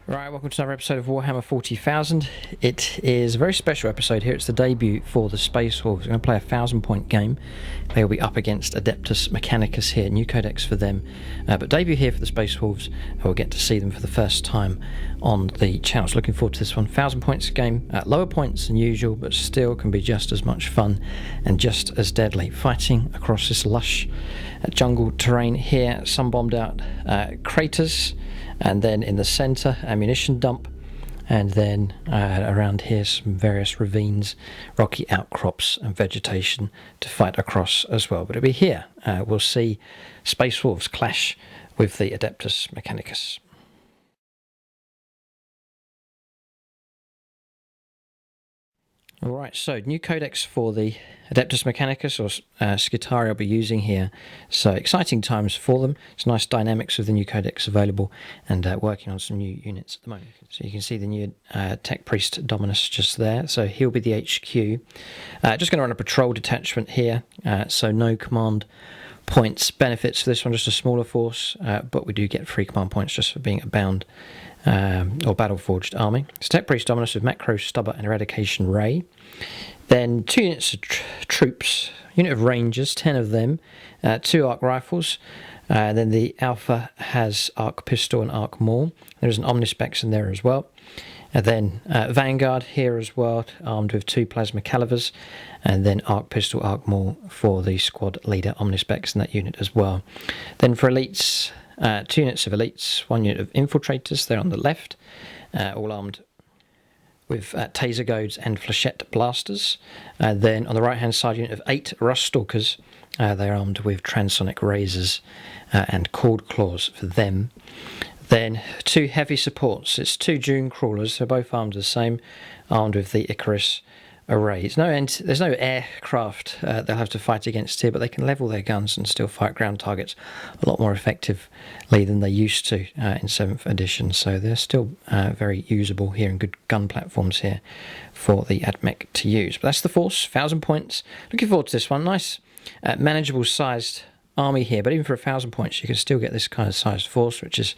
Right, welcome to another episode of Warhammer 40,000. It is a very special episode here. It's the debut for the Space Wolves. We're going to play a 1,000-point game. They will be up against Adeptus Mechanicus here. New codex for them. But debut here for the Space Wolves. We'll get to see them for the first time on the channel. So looking forward to this one. 1,000 points game. Lower points than usual, but still can be just as much fun and just as deadly. Fighting across this lush jungle terrain here. Some bombed out craters. And then in the centre, ammunition dump, and then around here some various ravines, rocky outcrops and vegetation to fight across as well. But it'll be here. We'll see Space Wolves clash with the Adeptus Mechanicus. Alright, so new codex for the Adeptus Mechanicus, or Skitarii I'll be using here. So exciting times for them. It's nice dynamics with the new codex available, and working on some new units at the moment. So you can see the new Tech Priest Dominus just there. So he'll be the HQ. Just going to run a patrol detachment here, so no command points benefits for this one, just a smaller force, but we do get free command points just for being a bound or battle-forged army. It's Tech Priest Dominus with Macro, Stubber and Eradication Ray. Then 2 units of troops, unit of Rangers, 10 of them, 2 arc rifles. Then the Alpha has arc pistol and arc maul. There's an Omnispex in there as well. And then Vanguard here as well, armed with 2 plasma calivers, and then arc pistol, arc maul for the squad leader Omnispex in that unit as well. Then for elites, 2 units of elites, 1 unit of infiltrators, they're on the left, all armed with taser goads and flechette blasters. Then on the right hand side, unit of 8 rust stalkers, they're armed with transonic razors and cord claws for them. Then 2 heavy supports. It's 2 Dune crawlers, they're both armed the same, armed with the Icarus arrays. There's no aircraft they'll have to fight against here, but they can level their guns and still fight ground targets a lot more effectively than they used to in 7th edition. So they're still very usable here, and good gun platforms here for the AdMech to use. But that's the force, 1,000 points. Looking forward to this one. Nice, manageable sized army here, but even for 1,000 points you can still get this kind of sized force, which is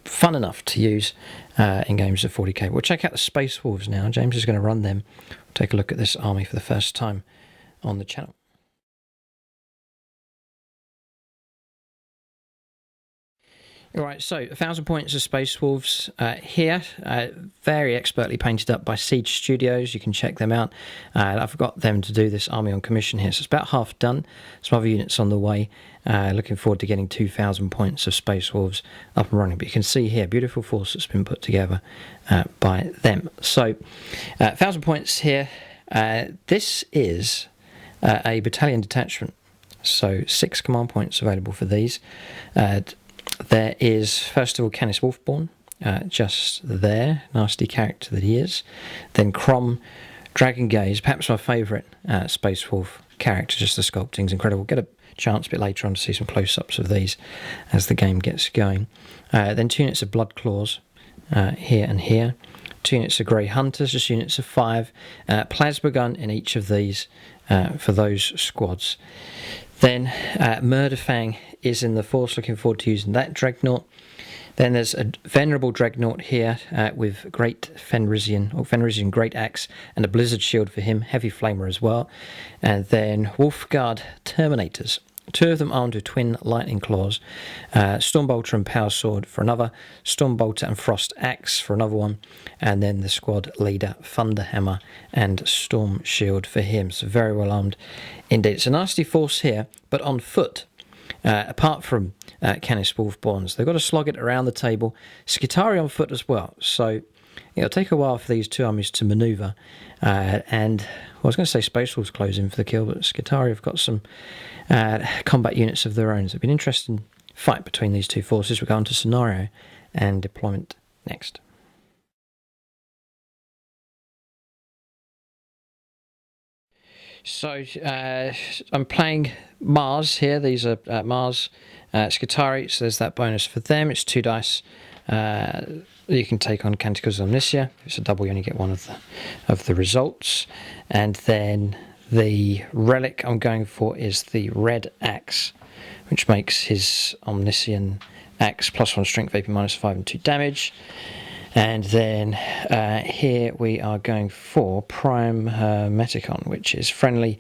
fun enough to use in games of 40k. We'll check out the Space Wolves now. James is going to run them. We'll take a look at this army for the first time on the channel. Alright, so 1,000 points of Space Wolves here, very expertly painted up by Siege Studios. You can check them out. I've got them to do this army on commission here, so it's about half done. Some other units on the way. Looking forward to getting 2,000 points of Space Wolves up and running. But you can see here, beautiful force that's been put together by them. So 1,000 points here. This is a battalion detachment, so 6 command points available for these. There is, first of all, Canis Wolfborn, just there, nasty character that he is. Then Crom, Dragon Gaze, perhaps my favourite Space Wolf character, just the sculpting's incredible. Get a chance a bit later on to see some close-ups of these as the game gets going. Then 2 units of Blood Claws here and here. 2 units of Grey Hunters, just units of 5. Plasma gun in each of these for those squads. Then Murderfang is in the force, looking forward to using that Dreadnought. Then there's a Venerable Dreadnought here with Great Fenrisian, or Fenrisian Great Axe, and a Blizzard Shield for him, Heavy Flamer as well. And then Wolfguard Terminators. 2 of them armed with twin lightning claws, Stormbolter and Power Sword for another, Stormbolter and Frost Axe for another one, and then the squad leader Thunderhammer and Storm Shield for him. So very well armed indeed. It's a nasty force here, but on foot. Apart from Canis Wolfborns, they've got to slog it around the table. Skitarii on foot as well, so it'll take a while for these 2 armies to manoeuvre. And I was going to say Space Wolves close in for the kill, but Skitarii have got some combat units of their own. So it'll be an interesting fight between these 2 forces. We'll go on to scenario and deployment next. So I'm playing Mars here. These are Mars Skitarii, so there's that bonus for them. It's 2 dice. You can take on Canticus Omnicia. If it's a double, you only get 1 of the results. And then the relic I'm going for is the Red Axe, which makes his Omniscian Axe +1 strength, AP -5 and 2 damage. And then here we are going for Prime Hermeticon, which is friendly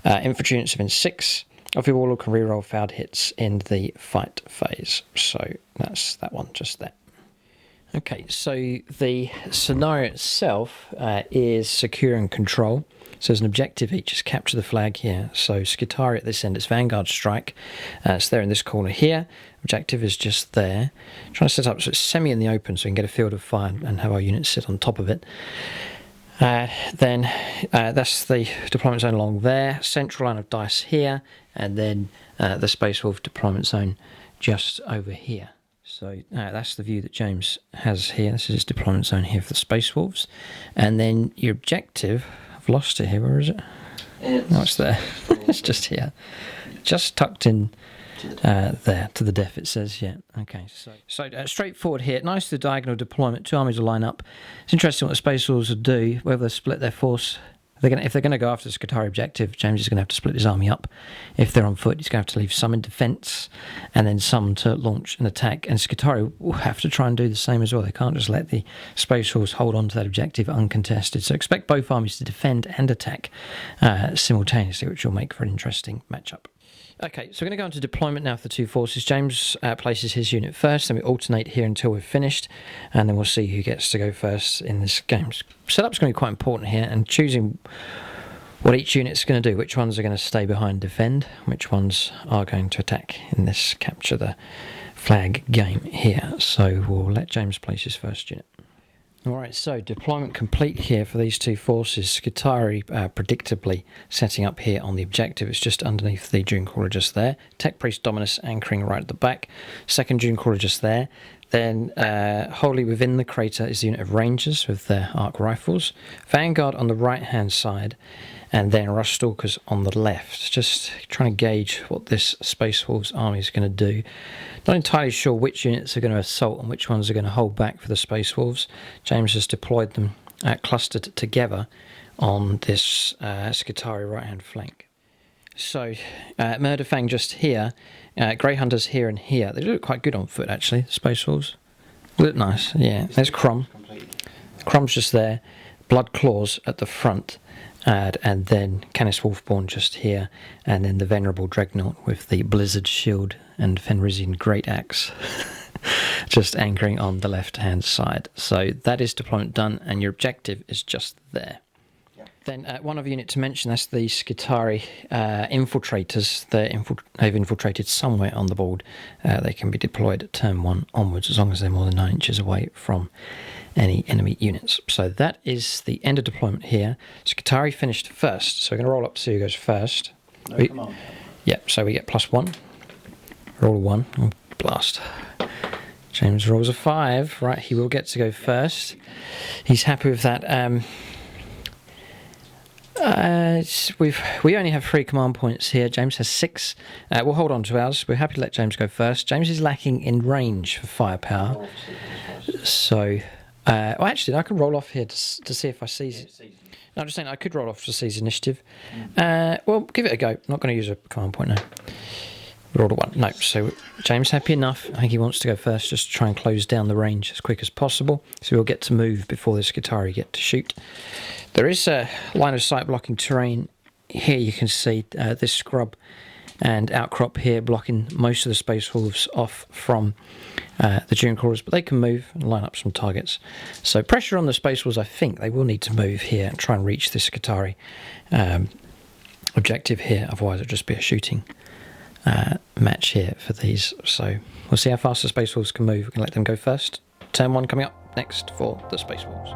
infantry units within 6 of your warlord can reroll failed hits in the fight phase. So that's that one just there. Okay, so the scenario itself is secure and control. So as an objective each is capture the flag here. So Skitarii at this end, it's Vanguard Strike. It's there in this corner here. Objective is just there. Trying to set up so it's semi in the open so we can get a field of fire and have our units sit on top of it. Then that's the deployment zone along there. Central line of dice here. And then the Space Wolf deployment zone just over here. So that's the view that James has here. This is his deployment zone here for the Space Wolves. And then your objective, I've lost it here, where is it? No, it's there. It's just here. Just tucked in there, to the def it says, yeah. Okay, so straightforward here. Nice the diagonal deployment. 2 armies will line up. It's interesting what the Space Wolves will do, whether they split their force. If they're going to go after the Skitarii objective, James is going to have to split his army up. If they're on foot, he's going to have to leave some in defence and then some to launch an attack. And Skitarii will have to try and do the same as well. They can't just let the Space Wolves hold on to that objective uncontested. So expect both armies to defend and attack simultaneously, which will make for an interesting matchup. Okay, so we're going to go into deployment now for the 2 forces. James places his unit first, then we alternate here until we're finished, and then we'll see who gets to go first in this game. Setup's going to be quite important here, and choosing what each unit's going to do, which ones are going to stay behind and defend, which ones are going to attack in this capture the flag game here. So we'll let James place his first unit. Alright, so deployment complete here for these 2 forces. Skitarii predictably setting up here on the objective. It's just underneath the Dunecrawler just there. Tech Priest Dominus anchoring right at the back. Second Dunecrawler just there. Then wholly within the crater is the unit of Rangers with their arc rifles. Vanguard on the right hand side. And then Rush Stalkers on the left. Just trying to gauge what this Space Wolves army is going to do. Not entirely sure which units are going to assault and which ones are going to hold back for the Space Wolves. James has deployed them clustered together on this Skitarii right-hand flank. So, Murderfang just here. Grey Hunters here and here. They look quite good on foot, actually, the Space Wolves. Look nice, yeah. There's Crom. Crom's just there. Blood Claws at the front. And then Canis Wolfborn just here, and then the Venerable Dreadnought with the Blizzard Shield and Fenrisian Great Axe just anchoring on the left-hand side. So that is deployment done, and your objective is just there. Yep. Then one other unit to mention, that's the Skitarii infiltrators. They've infiltrated somewhere on the board. They can be deployed at turn 1 onwards, as long as they're more than 9 inches away from any enemy units. So that is the end of deployment here. Skitarii finished first, so we're going to roll up to see who goes first. Yep, so we get +1. Roll a 1. Oh, blast. James rolls a 5. Right, he will get to go first. He's happy with that. We only have 3 command points here. James has 6. We'll hold on to ours. We're happy to let James go first. James is lacking in range for firepower. So... well, actually, I can roll off here to see if I seize it. No, I'm just saying I could roll off to seize initiative. Well, give it a go. I'm not going to use a command point now. Roll a 1. No, so James happy enough. I think he wants to go first just to try and close down the range as quick as possible. So we'll get to move before the Skitarii get to shoot. There is a line of sight blocking terrain. Here you can see this scrub and outcrop here blocking most of the Space Wolves off from the Dunecrawlers, but they can move and line up some targets. So pressure on the Space Wolves. I think they will need to move here and try and reach this Skitarii objective here, otherwise it'll just be a shooting match here for these. So we'll see how fast the Space Wolves can move. We can let them go first. Turn 1 coming up next for the Space Wolves.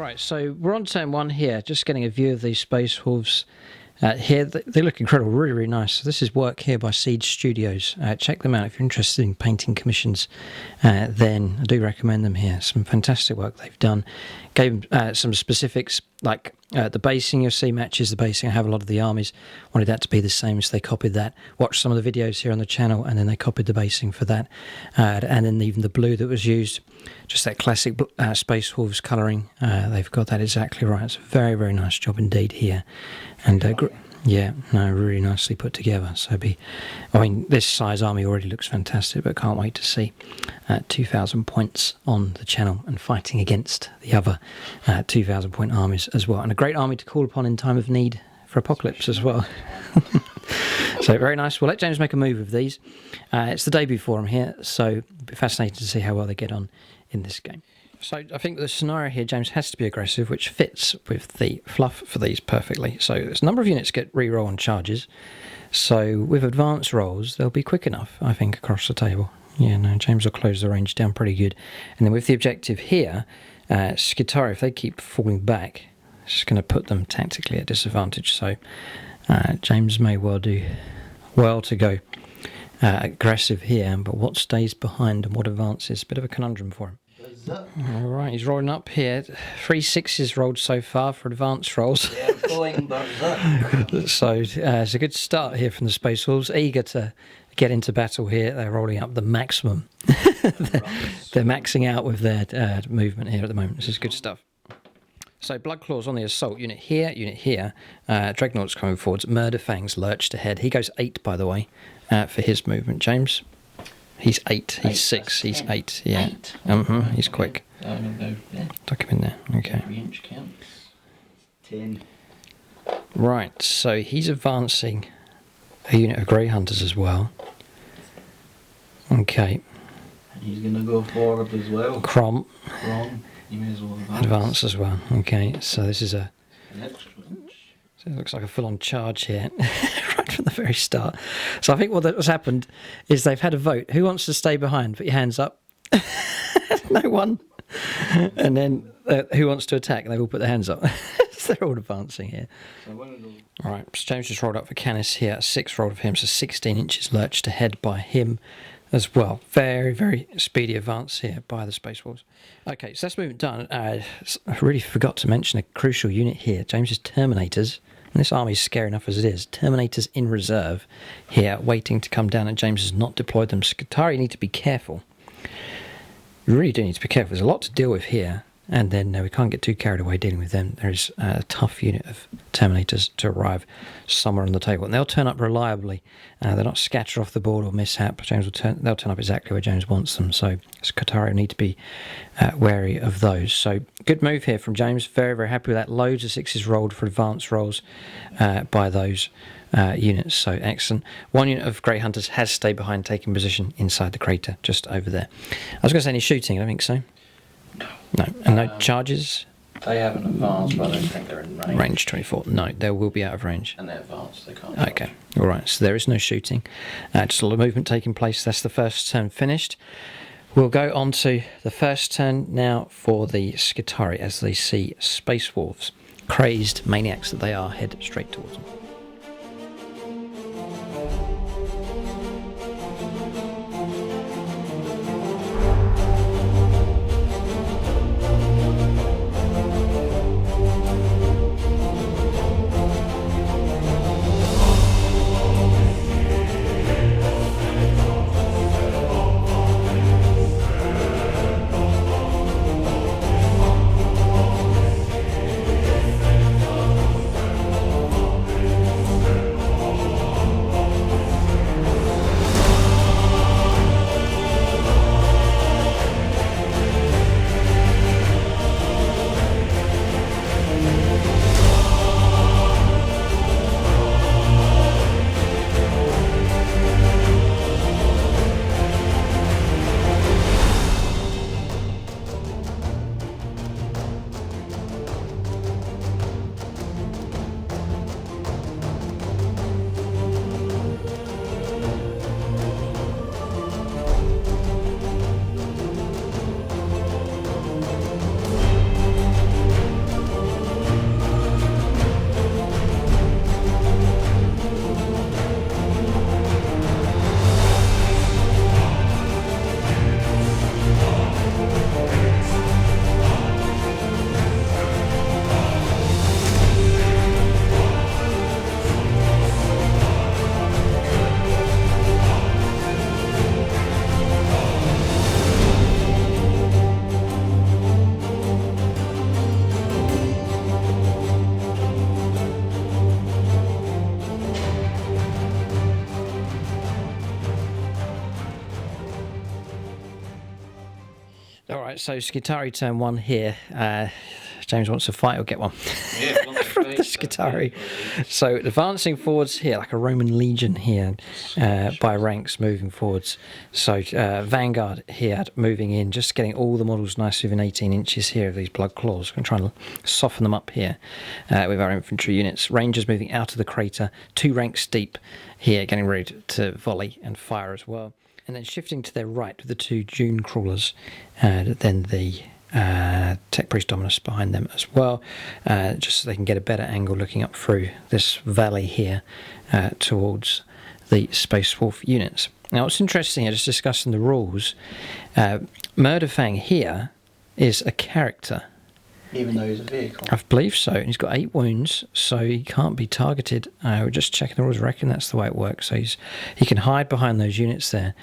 Right, so we're on turn 1 here, just getting a view of these Space Wolves. Here, they look incredible, really, really nice. So this is work here by Siege Studios. Check them out if you're interested in painting commissions. Then I do recommend them here. Some fantastic work they've done. Gave some specifics, like the basing you'll see matches the basing. I have a lot of the armies. Wanted that to be the same, so they copied that. Watched some of the videos here on the channel, and then they copied the basing for that. And then even the blue that was used, just that classic Space Wolves colouring. They've got that exactly right. It's a very, very nice job indeed here. And yeah, no, really nicely put together. So I mean, this size army already looks fantastic, but can't wait to see 2,000 points on the channel and fighting against the other 2,000 point armies as well. And a great army to call upon in time of need for Apocalypse as well. So very nice. We'll let James make a move of these. It's the debut for him here, so it'll be fascinating to see how well they get on in this game. So I think the scenario here, James, has to be aggressive, which fits with the fluff for these perfectly. So there's a number of units get re-roll on charges. So with advanced rolls, they'll be quick enough, I think, across the table. Yeah, no, James will close the range down pretty good. And then with the objective here, Skitarii, if they keep falling back, it's just going to put them tactically at disadvantage. So James may well do well to go aggressive here, but what stays behind and what advances? A bit of a conundrum for him. Alright, he's rolling up here. 3 6s rolled so far for advanced rolls. Yeah, going berserk. So it's a good start here from the Space Wolves. Eager to get into battle here. They're rolling up the maximum. They're maxing out with their movement here at the moment. This is good stuff. So Bloodclaws on the assault. Unit here. Dreadnought's coming forwards. Murderfangs lurched ahead. He goes 8, by the way, for his movement. James? He's 8. He's 6. He's 8. Yeah. 8. He's quick. Tuck him in there. Okay. 3 inch counts. 10. Right. So he's advancing a unit of Grey Hunters as well. Okay. And he's going to go forward as well. Crom. You may as well Advance as well. Okay. So this is an extra inch. So it looks like a full-on charge here, right from the very start. So I think what's happened is they've had a vote. Who wants to stay behind? Put your hands up. No one. And then who wants to attack? And they've all put their hands up. So they're all advancing here. All right, so James just rolled up for Canis here. 6 rolled for him, so 16 inches lurched ahead by him as well. Very, very speedy advance here by the Space Wolves. Okay, so that's movement done. I really forgot to mention a crucial unit here. James's Terminators. And this army is scary enough as it is. Terminators in reserve here, waiting to come down, and James has not deployed them. Skitarii need to be careful. You really do need to be careful. There's a lot to deal with here, and then we can't get too carried away dealing with them. There is a tough unit of Terminators to arrive somewhere on the table, and they'll turn up reliably. They're not scattered off the board or mishap. They'll turn up exactly where James wants them, so Skitarii need to be wary of those. So good move here from James. Very, very happy with that. Loads of 6s rolled for advanced rolls by those units, so excellent. 1 unit of Grey Hunters has stayed behind, taking position inside the crater just over there. I was going to say any shooting. I don't think so. No, and no charges. They haven't advanced, but I don't think they're in range. Range 24. No, they will be out of range. And they're advanced, they can't. Okay, all right. So there is no shooting. Just a lot of movement taking place. That's the first turn finished. We'll go on to the first turn now for the Skitarii as they see Space Wolves, crazed maniacs that they are, head straight towards them. All right, so Skitari turn 1 here. James wants to fight or get one. Yeah, From the Skitari. So advancing forwards here, like a Roman legion here, by ranks moving forwards. So Vanguard here moving in, just getting all the models nice within 18 inches here of these blood claws. I'm trying to soften them up here with our infantry units. Rangers moving out of the crater, 2 ranks deep here, getting ready to volley and fire as well. And then shifting to their right with the 2 Dune crawlers, and then the Tech Priest Dominus behind them as well, just so they can get a better angle looking up through this valley here towards the Space Wolf units. Now what's interesting, I just discussing the rules, Murderfang here is a character. Even though he's a vehicle. I believe so, and he's got 8 wounds, so he can't be targeted. We're just checking the rules, I reckon that's the way it works. So he can hide behind those units there,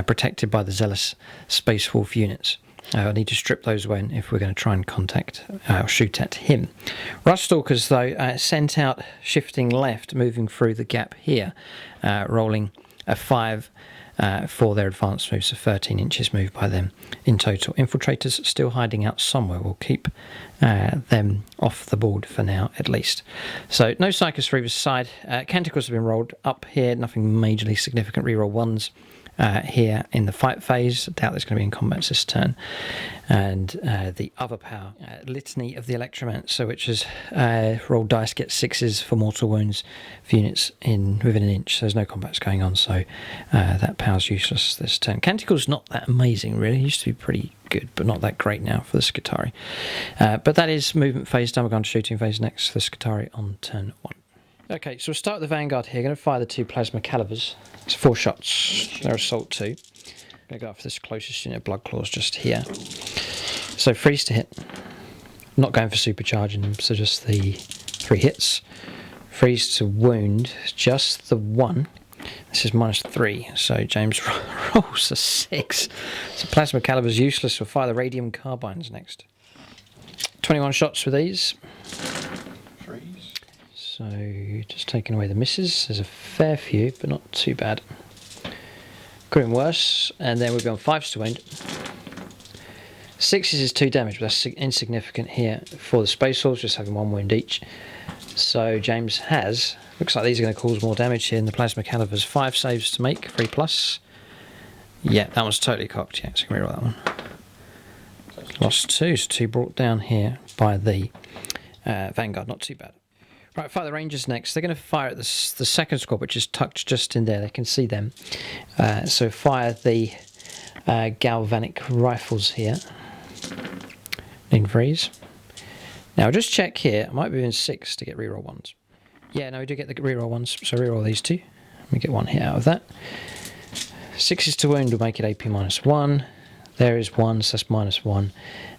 protected by the Zealous Space Wolf units. I need to strip those away if we're going to try and contact or shoot at him. Ruststalkers, though, sent out, shifting left, moving through the gap here, rolling a 5 for their advanced move, so 13 inches move by them in total. Infiltrators still hiding out somewhere. We'll keep them off the board for now, at least. So no Psychos for either side. Canticles have been rolled up here. Nothing majorly significant. Reroll 1s. Here in the fight phase. I doubt there's going to be in combat this turn. And the other power, Litany of the Electromancer, which is roll dice, get 6s for mortal wounds for units within an inch. So there's no combats going on, so that power's useless this turn. Canticle's not that amazing, really. It used to be pretty good, but not that great now for the Skitari. But that is movement phase done. We're going to shooting phase next for the Skitari on turn 1. Okay, so we'll start with the Vanguard here. Going to fire the 2 plasma calibers. It's 4 shots. They're assault 2. Going to go after this closest unit of blood claws just here. So freeze to hit. Not going for supercharging them, so just the 3 hits. Freeze to wound, just the 1. This is -3, so James rolls a 6. So plasma caliber's useless. We'll fire the radium carbines next. 21 shots with these. So just taking away the misses. There's a fair few, but not too bad. Could have been worse. And then we've gone 5s to wound. 6s is 2 damage, but that's insignificant here for the Space Wolves, just having 1 wound each. So James has, looks like these are going to cause more damage here in the plasma calibers. 5 saves to make, 3+. Yeah, that one's totally cocked. Yeah, so you can reroll that one. Lost 2, so 2 brought down here by the Vanguard. Not too bad. Right, fire the Rangers next. They're going to fire at the second squad, which is tucked just in there. They can see them. So fire the galvanic rifles here. In freeze. Now, just check here. I might be in 6 to get reroll 1s. Yeah, no, we do get the reroll 1s. So reroll these 2. Let me get 1 hit out of that. 6s to wound will make it AP -1. There is 1, so that's -1.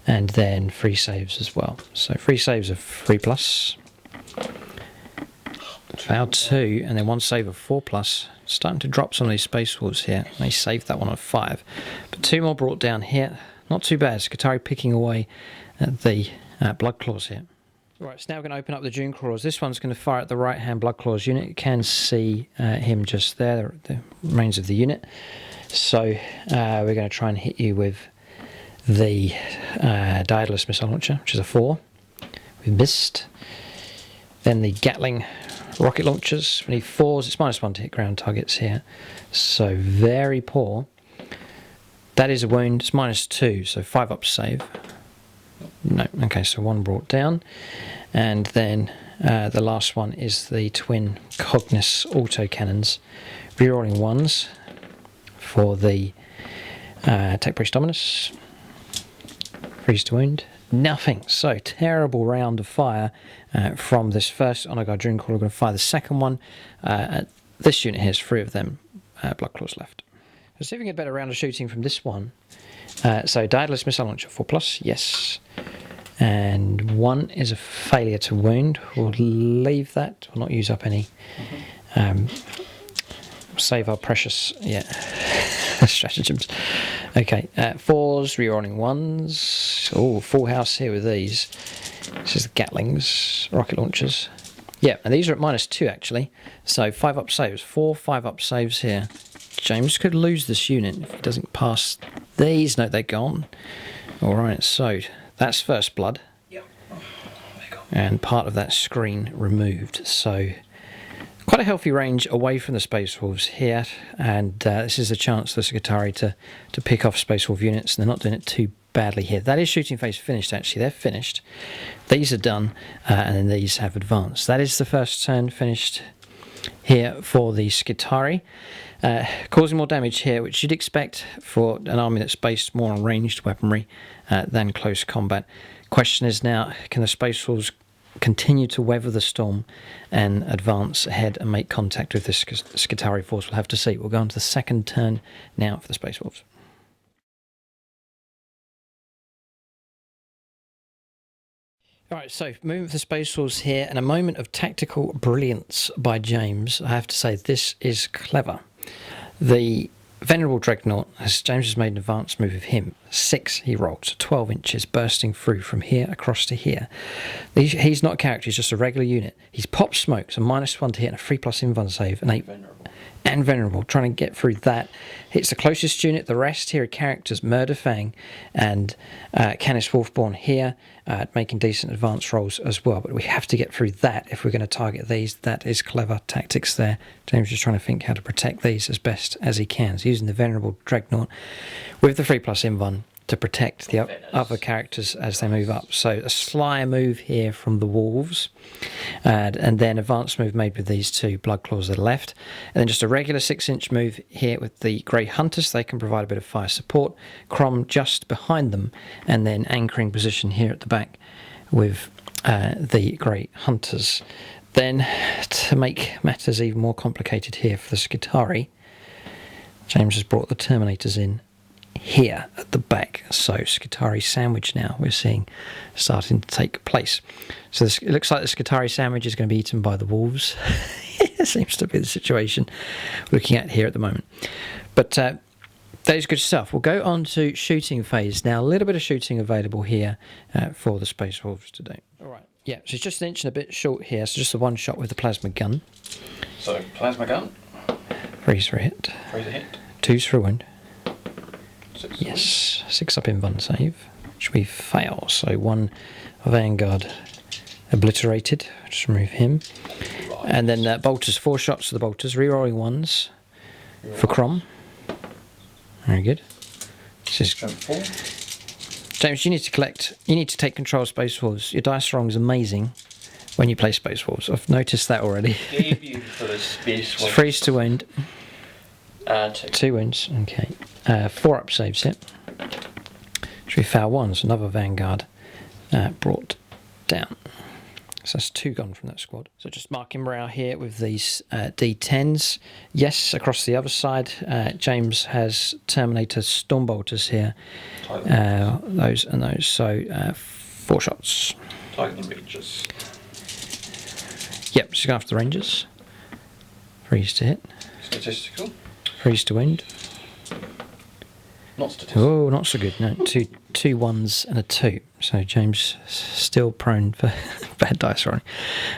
And then 3 saves as well. So 3 saves of 3+. Failed 2, and then 1 save of 4+. Starting to drop some of these Space Wolves here. They saved that one on 5. But 2 more brought down here. Not too bad. Skitari picking away at the blood claws here. Right, so now we're going to open up the Dune Crawlers. This one's going to fire at the right-hand blood claws unit. You can see him just there, the remains of the unit. So we're going to try and hit you with the Daedalus missile launcher, which is a 4. We missed. Then the Gatling rocket launchers. We need 4s. It's -1 to hit ground targets here. So very poor. That is a wound. It's -2, so 5 up save. No. Okay, so 1 brought down. And then the last one is the twin Cognis autocannons. Rerolling 1s for the Tech Priest Dominus. Freeze to wound. Nothing. So terrible round of fire from this first Honor Guard Dune Crawler. We're going to fire the second one. This unit here is 3 of them blood claws left. Let's see if we can get a better round of shooting from this one. So Daedalus missile launcher 4+, yes. And 1 is a failure to wound. We'll leave that. We'll not use up any. Save our precious stratagems. Okay, 4s, rerolling 1s. Oh, full house here with these. This is the Gatlings, rocket launchers. Yeah, and these are at -2 actually. So 5 up saves, 4 5-up saves here. James could lose this unit if he doesn't pass these. No, they're gone. Alright, so that's first blood. Yep. Oh, there you go. And part of that screen removed. So quite a healthy range away from the Space Wolves here, and this is a chance for the Skitarii to pick off Space Wolf units, and they're not doing it too badly here. That is shooting phase finished, actually. They're finished. These are done, and then these have advanced. That is the first turn finished here for the Skitarii. Causing more damage here, which you'd expect for an army that's based more on ranged weaponry than close combat. Question is now, can the Space Wolves continue to weather the storm and advance ahead and make contact with this Skitarii force? We'll have to see. We'll go on to the second turn now for the Space Wolves. Alright, so moving for the Space Wolves here, and a moment of tactical brilliance by James. I have to say, this is clever. The Venerable Dreadnought, as James has made an advanced move of him, 6 he rolled, 12 inches, bursting through from here across to here. He's not a character, he's just a regular unit. He's popped smoke, so -1 to hit and a 3+ invuln save, and 8. Venerable. And Venerable, trying to get through that. Hits the closest unit. The rest here are characters, Murder Fang and Canis Wolfborn here, making decent advance rolls as well. But we have to get through that if we're going to target these. That is clever tactics there. James is trying to think how to protect these as best as he can. He's using the Venerable Dreadnought with the 3+ invuln to protect the other characters as they move up. So a sly move here from the Wolves, and then advanced move made with these two Blood Claws at the left, and then just a regular 6-inch move here with the Grey Hunters. They can provide a bit of fire support. Crom just behind them, and then anchoring position here at the back with the Grey Hunters. Then, to make matters even more complicated here for the Skitarii, James has brought the Terminators in here at the back. So Skitarii sandwich now we're seeing starting to take place. So it looks like the Skitarii sandwich is going to be eaten by the Wolves. It seems to be the situation we're looking at here at the moment. But that is good stuff. We'll go on to shooting phase now. A little bit of shooting available here for the Space Wolves today. All right. Yeah, so it's just 1 inch and a bit short here. So just the one shot with the plasma gun. So plasma gun. Freeze for a hit. Freeze a hit. 2's for a wound. 6 Yes, 6 up invuln save, which we fail. So 1 Vanguard obliterated. Just remove him. Right. And then bolters, 4 shots to the bolters, rerolling 1s for Crom. Very good. This is Strength 4. James, you need to take control of Space Wolves. Your dice roll is amazing when you play Space Wolves. I've noticed that already. Debut for the Space It's Wolf. freeze to wound. 2. 2 wounds, okay. 4 up saves it. Should we foul 1? So another Vanguard brought down. So that's 2 gone from that squad. So just marking morale here with these D10s. Yes, across the other side, James has Terminator Stormbolters here. Those and those. So 4 shots. Target the Rangers. Yep, just going after the Rangers. Freeze to hit. Statistical. Freeze to wound. Not statistical. Oh, not so good. No, two 1s and a 2. So James still prone for bad dice rolling.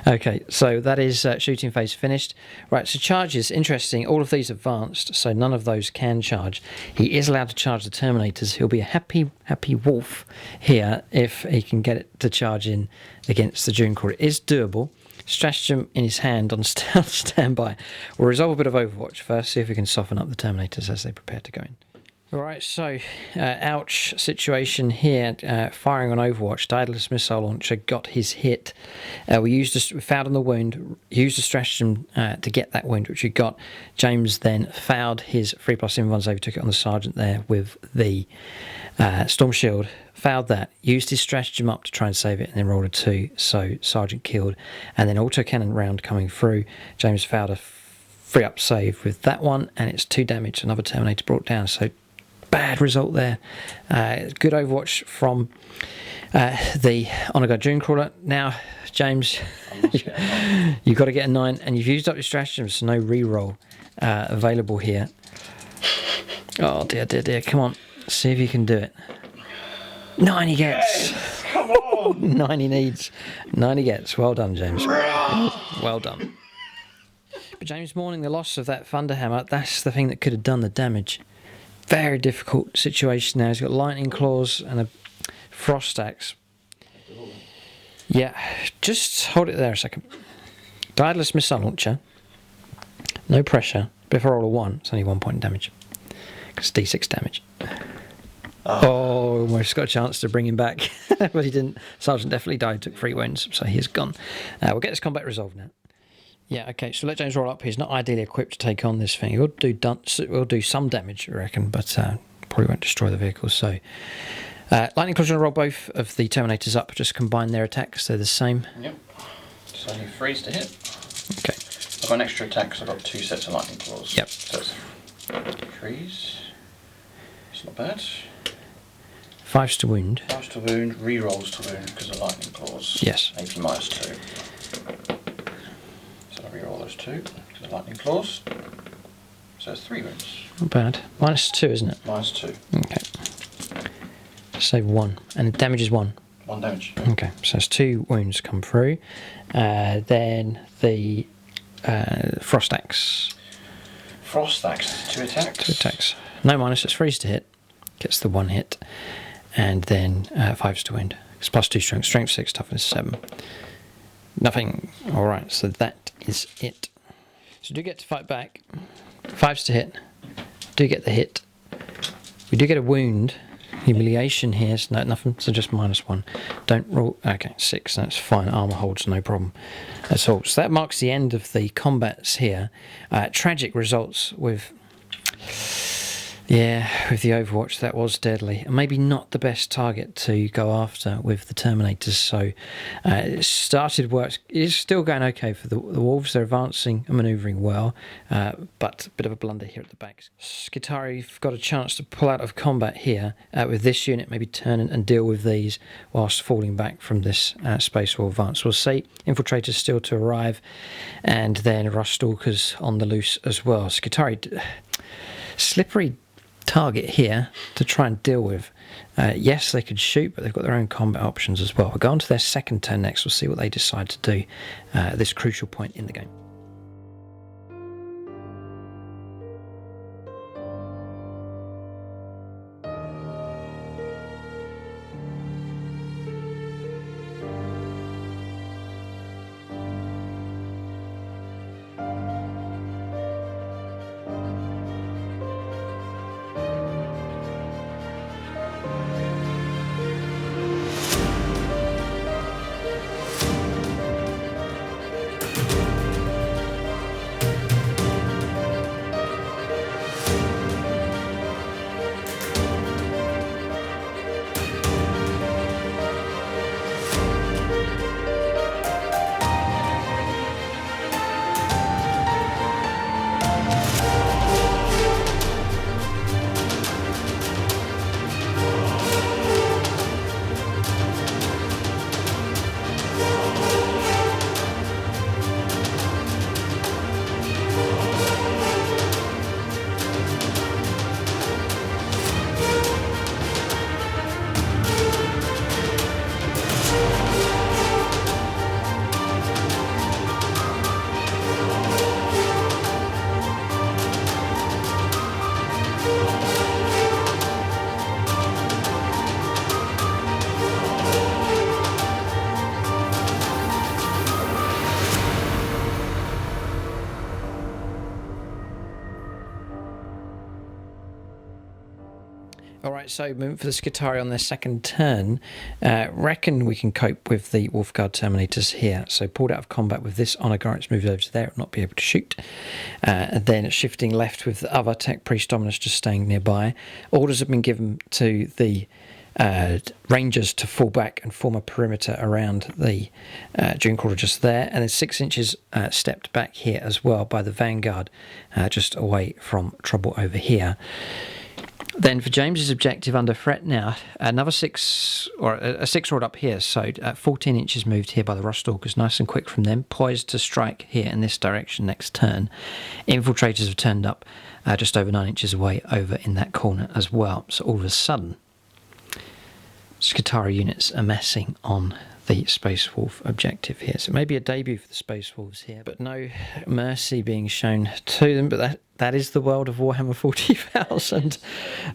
Okay, so that is shooting phase finished. Right, so charges, interesting. All of these advanced, so none of those can charge. He is allowed to charge the Terminators. He'll be a happy wolf here if he can get it to charge in against the Junecrawler. It is doable. Stratagem in his hand on standby. We'll resolve a bit of Overwatch first, see if we can soften up the Terminators as they prepare to go in. Alright, so ouch situation here, firing on Overwatch. Adeptus Missile Launcher got his hit. We fouled on the wound, used a stratagem to get that wound, which we got. James then fouled his 3+ invuln save, took it on the Sergeant there with the Storm Shield. Fouled that, used his stratagem up to try and save it, and then rolled a 2, so Sergeant killed. And then autocannon round coming through. James fouled a 3+ save with that one, and it's 2 damage, another Terminator brought down, so bad result there. Good Overwatch from the Honor Guard Junecrawler. Now, James, you've got to get a 9, and you've used up your stratagems, so no re-roll available here. Oh dear, dear, dear. Come on, see if you can do it. 9 he gets. Yes, come on. 9 he needs. 9 he gets. Well done, James. Well done. But James mourning the loss of that Thunderhammer. That's the thing that could have done the damage. Very difficult situation now. He's got lightning claws and a Frost Axe. Yeah, just hold it there a second. Diaderless missile launcher. No pressure. But if I roll a 1, it's only 1 point damage. Because D6 damage. Oh, almost got a chance to bring him back. But he didn't. Sergeant definitely died, took 3 wounds, so he's gone. We'll get this combat resolved now. Yeah, okay, so let James roll up. He's not ideally equipped to take on this thing. We'll do some damage, I reckon, but probably won't destroy the vehicle. So, Lightning Claw's going to roll both of the Terminators up, just combine their attacks. They're the same. Yep. So you freeze to hit. Okay. I've got an extra attack because I've got 2 sets of Lightning Claws. Yep. So it's freeze. It's not bad. 5s to wound. 5s to wound, re-rolls to wound because of Lightning Claws. Yes. AP -2. So I re-roll those 2 because of Lightning Claws. So it's 3 wounds. Not bad. -2, isn't it? -2. Okay. Save 1. And damage is 1. 1 damage. Okay, so there's 2 wounds come through. Then the Frost Axe. Frost Axe, 2 attacks. 2 attacks. No minus, it's freeze to hit. Gets the 1 hit. And then 5s to wound. It's +2 strength. Strength 6, toughness 7. Nothing. Alright, so that is it. So do get to fight back. 5s to hit. Do get the hit. We do get a wound. Humiliation here, so no, nothing, so just -1. Don't roll. Okay, 6, that's fine. Armour holds, no problem. That's all. So that marks the end of the combats here. Tragic results with. Yeah, with the Overwatch, that was deadly. And maybe not the best target to go after with the Terminators. So it started work. It's still going okay for the Wolves. They're advancing and manoeuvring well. But a bit of a blunder here at the back. Skitarii got a chance to pull out of combat here with this unit. Maybe turn and deal with these whilst falling back from this Space War advance. We'll see. Infiltrators still to arrive. And then Rust Stalkers on the loose as well. Skitarii, slippery target here to try and deal with. Yes, they could shoot, but they've got their own combat options as well. We'll go on to their second turn next. We'll see what they decide to do at this crucial point in the game. Alright, so moving for the Skitarii on their second turn. Reckon we can cope with the Wolfguard Terminators here. So pulled out of combat with this Honor Guard, it's moved over to there, it will not be able to shoot. And then shifting left with the other Tech Priest Dominus just staying nearby. Orders have been given to the Rangers to fall back and form a perimeter around the Dunecrawler just there. And then 6 inches stepped back here as well by the Vanguard, just away from trouble over here. Then for James's objective under threat now, another 6, or a 6 rod up here, so 14 inches moved here by the Rust Stalkers, nice and quick from them, poised to strike here in this direction next turn. Infiltrators have turned up just over 9 inches away over in that corner as well. So all of a sudden, Skitarii units are messing on the Space Wolf objective here. So maybe a debut for the Space Wolves here, but no mercy being shown to them. But that is the world of Warhammer 40,000.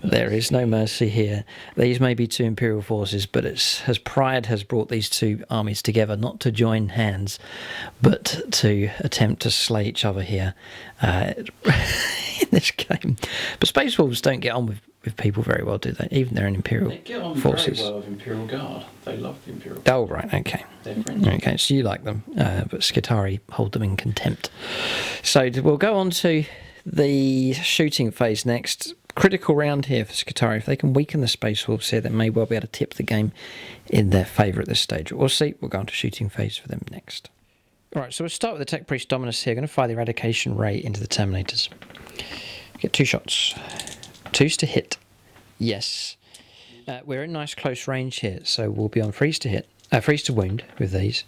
There is no mercy here. These may be two Imperial forces, but it's as pride has brought these two armies together, not to join hands, but to attempt to slay each other here in this game. But Space Wolves don't get on with people very well, do they? Even they're in Imperial forces. They get on very well with Imperial Guard. They love the Imperial Guard. Oh, right, okay. They're friends. Okay, so you like them, but Skitarii hold them in contempt. So we'll go on to the shooting phase next. Critical round here for Skitarii. If they can weaken the Space Wolves here, they may well be able to tip the game in their favour at this stage. We'll see. We'll go on to shooting phase for them next. All right, so we'll start with the Tech Priest Dominus here. Going to fire the Eradication Ray into the Terminators. Get 2 shots. 2's to hit. Yes. We're in nice close range here, so we'll be on freeze to hit. Freeze to wound with these.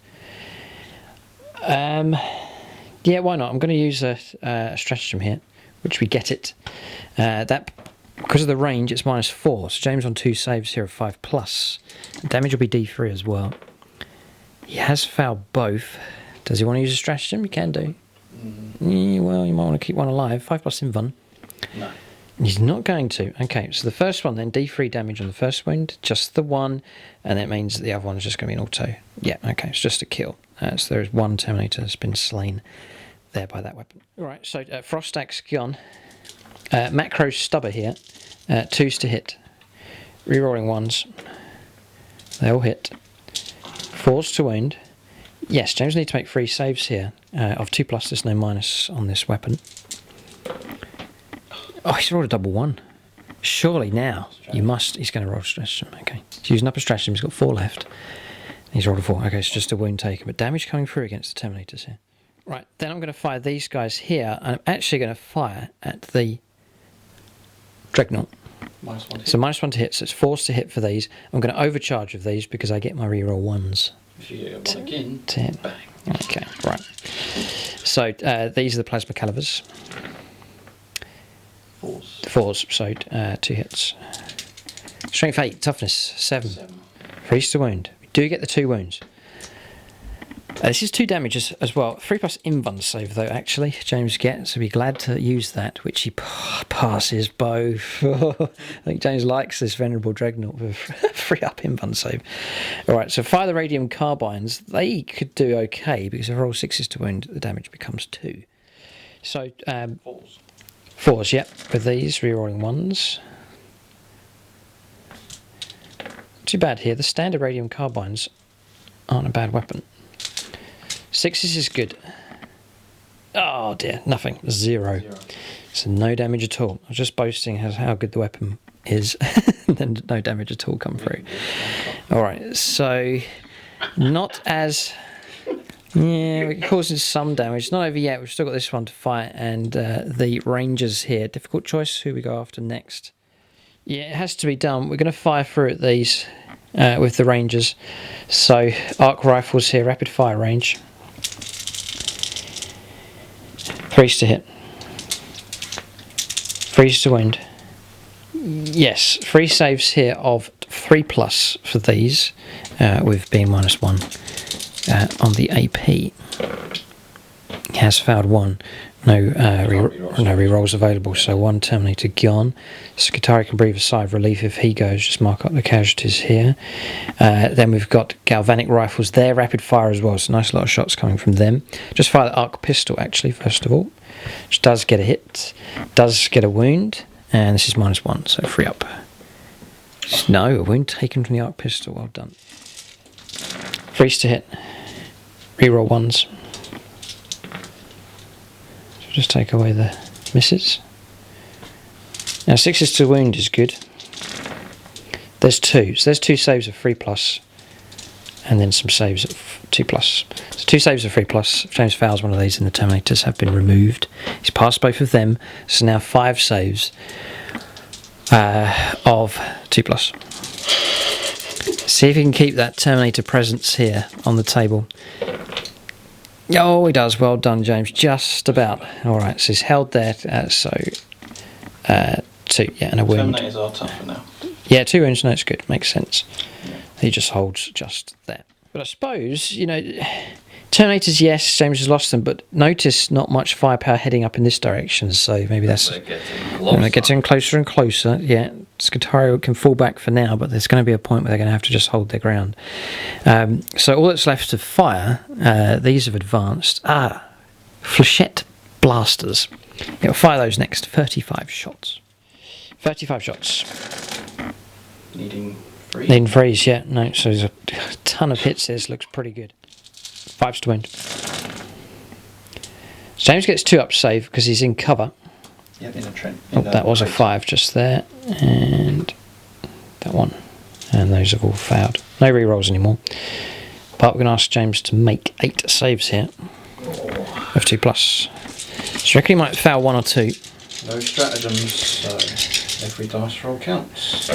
Yeah, why not? I'm going to use a stratagem here, which we get it. That because of the range, it's -4. So James on 2 saves here of 5+. Damage will be D3 as well. He has fouled both. Does he want to use a stratagem? He can do. Yeah, well, you might want to keep one alive. 5+ invuln. No. He's not going to. Okay, so the first one then, D3 damage on the first wound, just the one, and that means that the other one is just going to be an auto. Yeah, okay, it's just a kill. So there is one Terminator that's been slain there by that weapon. Alright, so Frost Axe gone. Macro Stubber here. 2's to hit. Rerolling 1s. They all hit. 4's to wound. Yes, James needs to make 3 saves here. Of 2+, there's no minus on this weapon. Oh, he's rolled a double 1. Surely now you must. He's going to roll a stratagem. Okay, he's using up a stratagem. He's got 4 left. He's rolled a 4. Okay, it's just a wound taken, but damage coming through against the Terminators here. Right, then I'm going to fire these guys here. I'm actually going to fire at the Dreadnought. -1 to hit. So -1 to hit. So it's 4's to hit for these. I'm going to overcharge with these because I get my reroll 1s. If you get one again, 10. bang. Okay, right. So these are the Plasma Calibers. 4s, so 2 hits. Strength 8, toughness 7. Freeze to wound. We do get the 2 wounds. This is 2 damages as well. 3+ invuln save though, actually. James gets, so be glad to use that, which he passes both. I think James likes this Venerable Dreadnought with 3+ invuln save. Alright, so fire the Radium Carbines. They could do okay because if I roll 6s to wound, the damage becomes 2. So, 4s, yep, with these, rerolling 1s. Too bad here, the standard Radium Carbines aren't a bad weapon. 6s is good. Oh dear, nothing, 0. So no damage at all. I was just boasting how good the weapon is, and then no damage at all come through. Alright, so not as... Yeah, we're causing some damage. It's not over yet. We've still got this one to fight, and the Rangers here. Difficult choice who we go after next. Yeah, it has to be done. We're going to fire through at these with the Rangers. So, arc rifles here, rapid fire range. 3's to hit. 3's to wound. Yes, 3 saves here of 3+ for these, with being -1. On the AP, he has failed 1. No rerolls available, so 1 Terminator gone. Skitarii can breathe a sigh of relief if he goes. Just mark up the casualties here. Then we've got galvanic rifles. They're rapid fire as well, so nice lot of shots coming from them. Just fire the arc pistol actually first of all, which does get a hit, does get a wound, and this is -1, so 3 up. No, a wound taken from the arc pistol. Well done. 3's to hit. Reroll 1s. So just take away the misses. Now 6's to wound is good. There's 2. So there's 2 saves of 3+, and then some saves of 2+. So 2 saves of 3+. If James fouls one of these, and the Terminators have been removed. He's passed both of them. So now 5 saves of 2+. See if he can keep that Terminator presence here on the table. Oh, he does. Well done, James. Just about. Alright, so he's held there. 2, yeah, and a wound. Terminators are tougher now. Yeah, 2 wounds. No, it's good. Makes sense. Yeah. He just holds just there. But I suppose, you know, Terminators, yes, James has lost them, but notice not much firepower heading up in this direction, so maybe that's... When it gets in closer and closer, yeah, Skitario can fall back for now, but there's going to be a point where they're going to have to just hold their ground. So all that's left to fire, these have advanced. Flechette blasters. It'll fire those next. 35 shots. 35 shots. Needing freeze? Needing freeze, yeah. No, so there's a ton of hits here. This looks pretty good. 5s to wound. James gets 2 up to save because he's in cover. Yep, in a trend. That was a 5 just there. And that one. And those have all failed. No re-rolls anymore. But we're going to ask James to make 8 saves here. Of 2+. So I reckon he might fail 1 or 2. No stratagems, so every dice roll counts.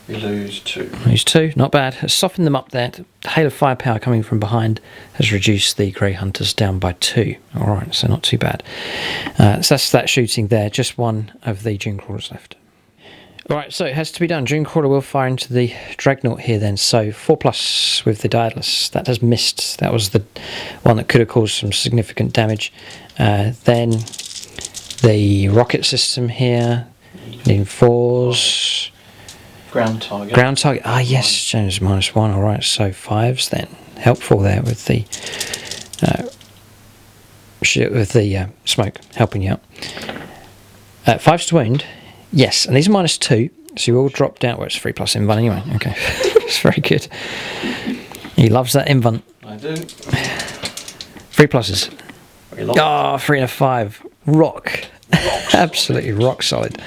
We lose 2. Lose 2, not bad. Has softened them up there. The hail of firepower coming from behind has reduced the Grey Hunters down by 2. Alright, so not too bad. So that's that shooting there. Just one of the Dune Crawlers left. Alright, so it has to be done. Dune Crawler will fire into the Dreadnought here then. So 4+ with the Daedalus. That has missed. That was the one that could have caused some significant damage. Then the rocket system here. Needing 4s. Ground target. Ground target. Ah, yes, James -1. Alright, so 5s then. Helpful there with the smoke helping you out. 5s to wound. Yes, and these are -2, so you all drop down. Well, it's 3+ invuln anyway. Okay, it's very good. He loves that invuln. I do. 3+. 3 and a 5. Rock. Absolutely rock solid.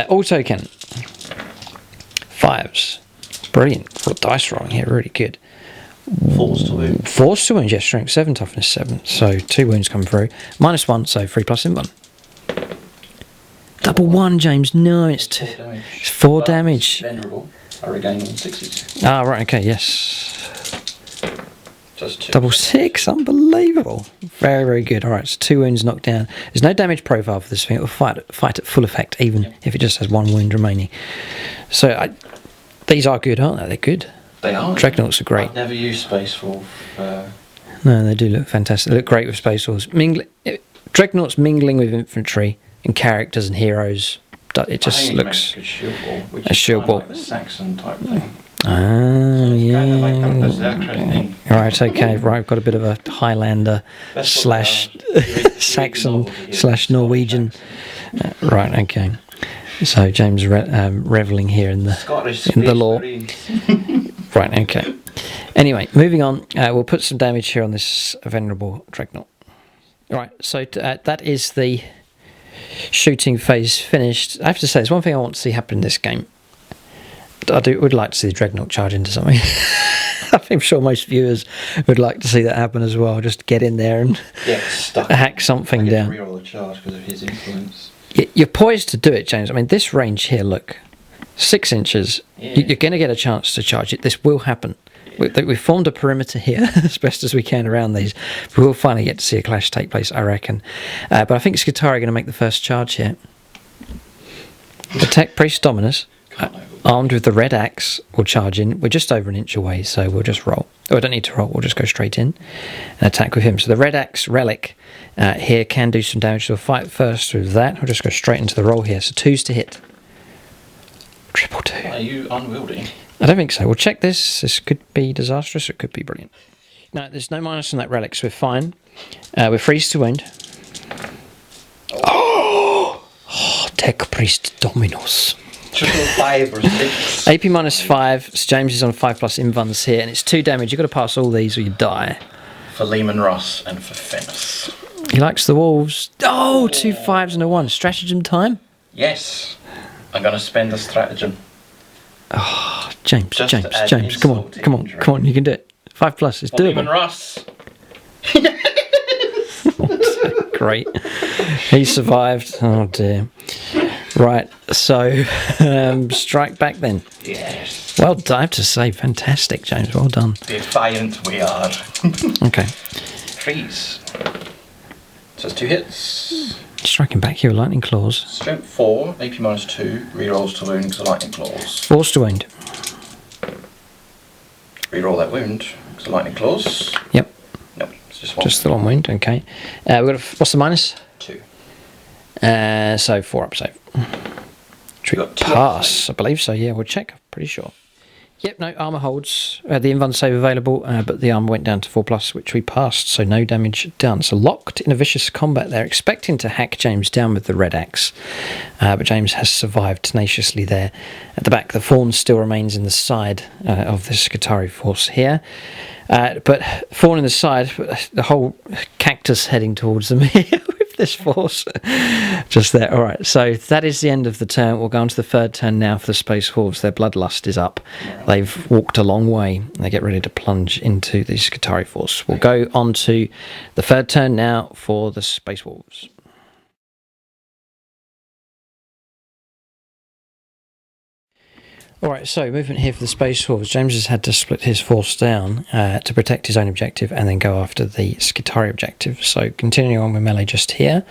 Auto cannon. 5s. Brilliant. For dice rolling here, really good. 4s to wound. 4s to wound, yes, strength 7, toughness 7. So 2 wounds come through. -1, so 3+ invuln. Double 1, James. No, it's 2. It's 4 damage. Venerable. I regain all 6s. Ah, right, okay, yes. Just 2. Double 6, unbelievable. Very, very good. Alright, so 2 wounds knocked down. There's no damage profile for this thing. It will fight at full effect, even if it just has 1 wound remaining. So, these are good, aren't they? They're good. They are. Dreadnoughts are great. I've never used Space Wolf. No, they do look fantastic. They look great with Space Wolves. Dreadnoughts mingling with infantry and characters and heroes. It just looks... A shield ball. Which a shield ball. Like the Saxon type thing. Ah, yeah. Kind of like that. Right, okay, right. I've got a bit of a Highlander slash Saxon slash Norwegian. Right, okay. So James reveling here in the lore. Right, okay. Anyway, moving on. We'll put some damage here on this venerable Dreadnought. Right, so that is the shooting phase finished. I have to say, there's one thing I want to see happen in this game. Would like to see the Dreadnought charge into something. I'm sure most viewers would like to see that happen as well. Just get in there and hack something down. Reroll the charge because of his influence. You're poised to do it, James. I mean, this range here, look, 6 inches. Yeah. You're going to get a chance to charge it. This will happen. We've formed a perimeter here as best as we can around these. We will finally get to see a clash take place, I reckon. But I think Skitario are going to make the first charge here. Attack Priest Dominus. Armed with the red axe, will charge in. We're just over an inch away, so we'll just roll. Oh, I don't need to roll, we'll just go straight in and attack with him. So the red axe relic here can do some damage. So we'll fight first with that. We'll just go straight into the roll here. So 2s to hit. 2. Are you unwieldy? I don't think so. We'll check this. This could be disastrous, or it could be brilliant. No, there's no minus on that relic, so we're fine. We're freeze to wound. Oh, Tech Priest Dominus. 5 or 6. AP -5. So James is on 5+ invuns here, and it's 2 damage. You've got to pass all these or you die. For Lehman Ross and for Fennis. He likes the wolves. Oh, 2 5s and a 1. Stratagem time? Yes. I'm going to spend a stratagem. Oh, James. Come on, you can do it. 5+, it's doable. Lehman Ross. Great. He survived. Oh dear. Right, so strike back then. Yes. Well done, I have to say, fantastic, James. Well done. Defiant we are. Okay. Freeze. So it's 2 hits. Striking back here with lightning claws. Strength 4, AP -2, rerolls to wound because of lightning claws. 4s to wound. Reroll that wound. It's a lightning claws. Yep. Nope, it's just one. Just the one wound, okay. We've got what's the minus? 2. So 4 up save. Should we got 2 pass? I believe so, yeah, we'll check. I'm pretty sure. Yep, no, armour holds. The invuln save available, but the armour went down to 4+, which we passed, so no damage done. So locked in a vicious combat there, expecting to hack James down with the red axe. But James has survived tenaciously there. At the back, the Fawn still remains in the side of the Skitarii force here. But Fawn in the side, the whole cactus heading towards them here with this force. Just there. All right, so that is the end of the turn. We'll go on to the third turn now for the Space Wolves. Their bloodlust is up. They've walked a long way. They get ready to plunge into the Skitarii force. We'll go on to the third turn now for the Space Wolves. Alright, so movement here for the Space Wolves. James has had to split his force down to protect his own objective and then go after the Skitarii objective. So continuing on with melee just here.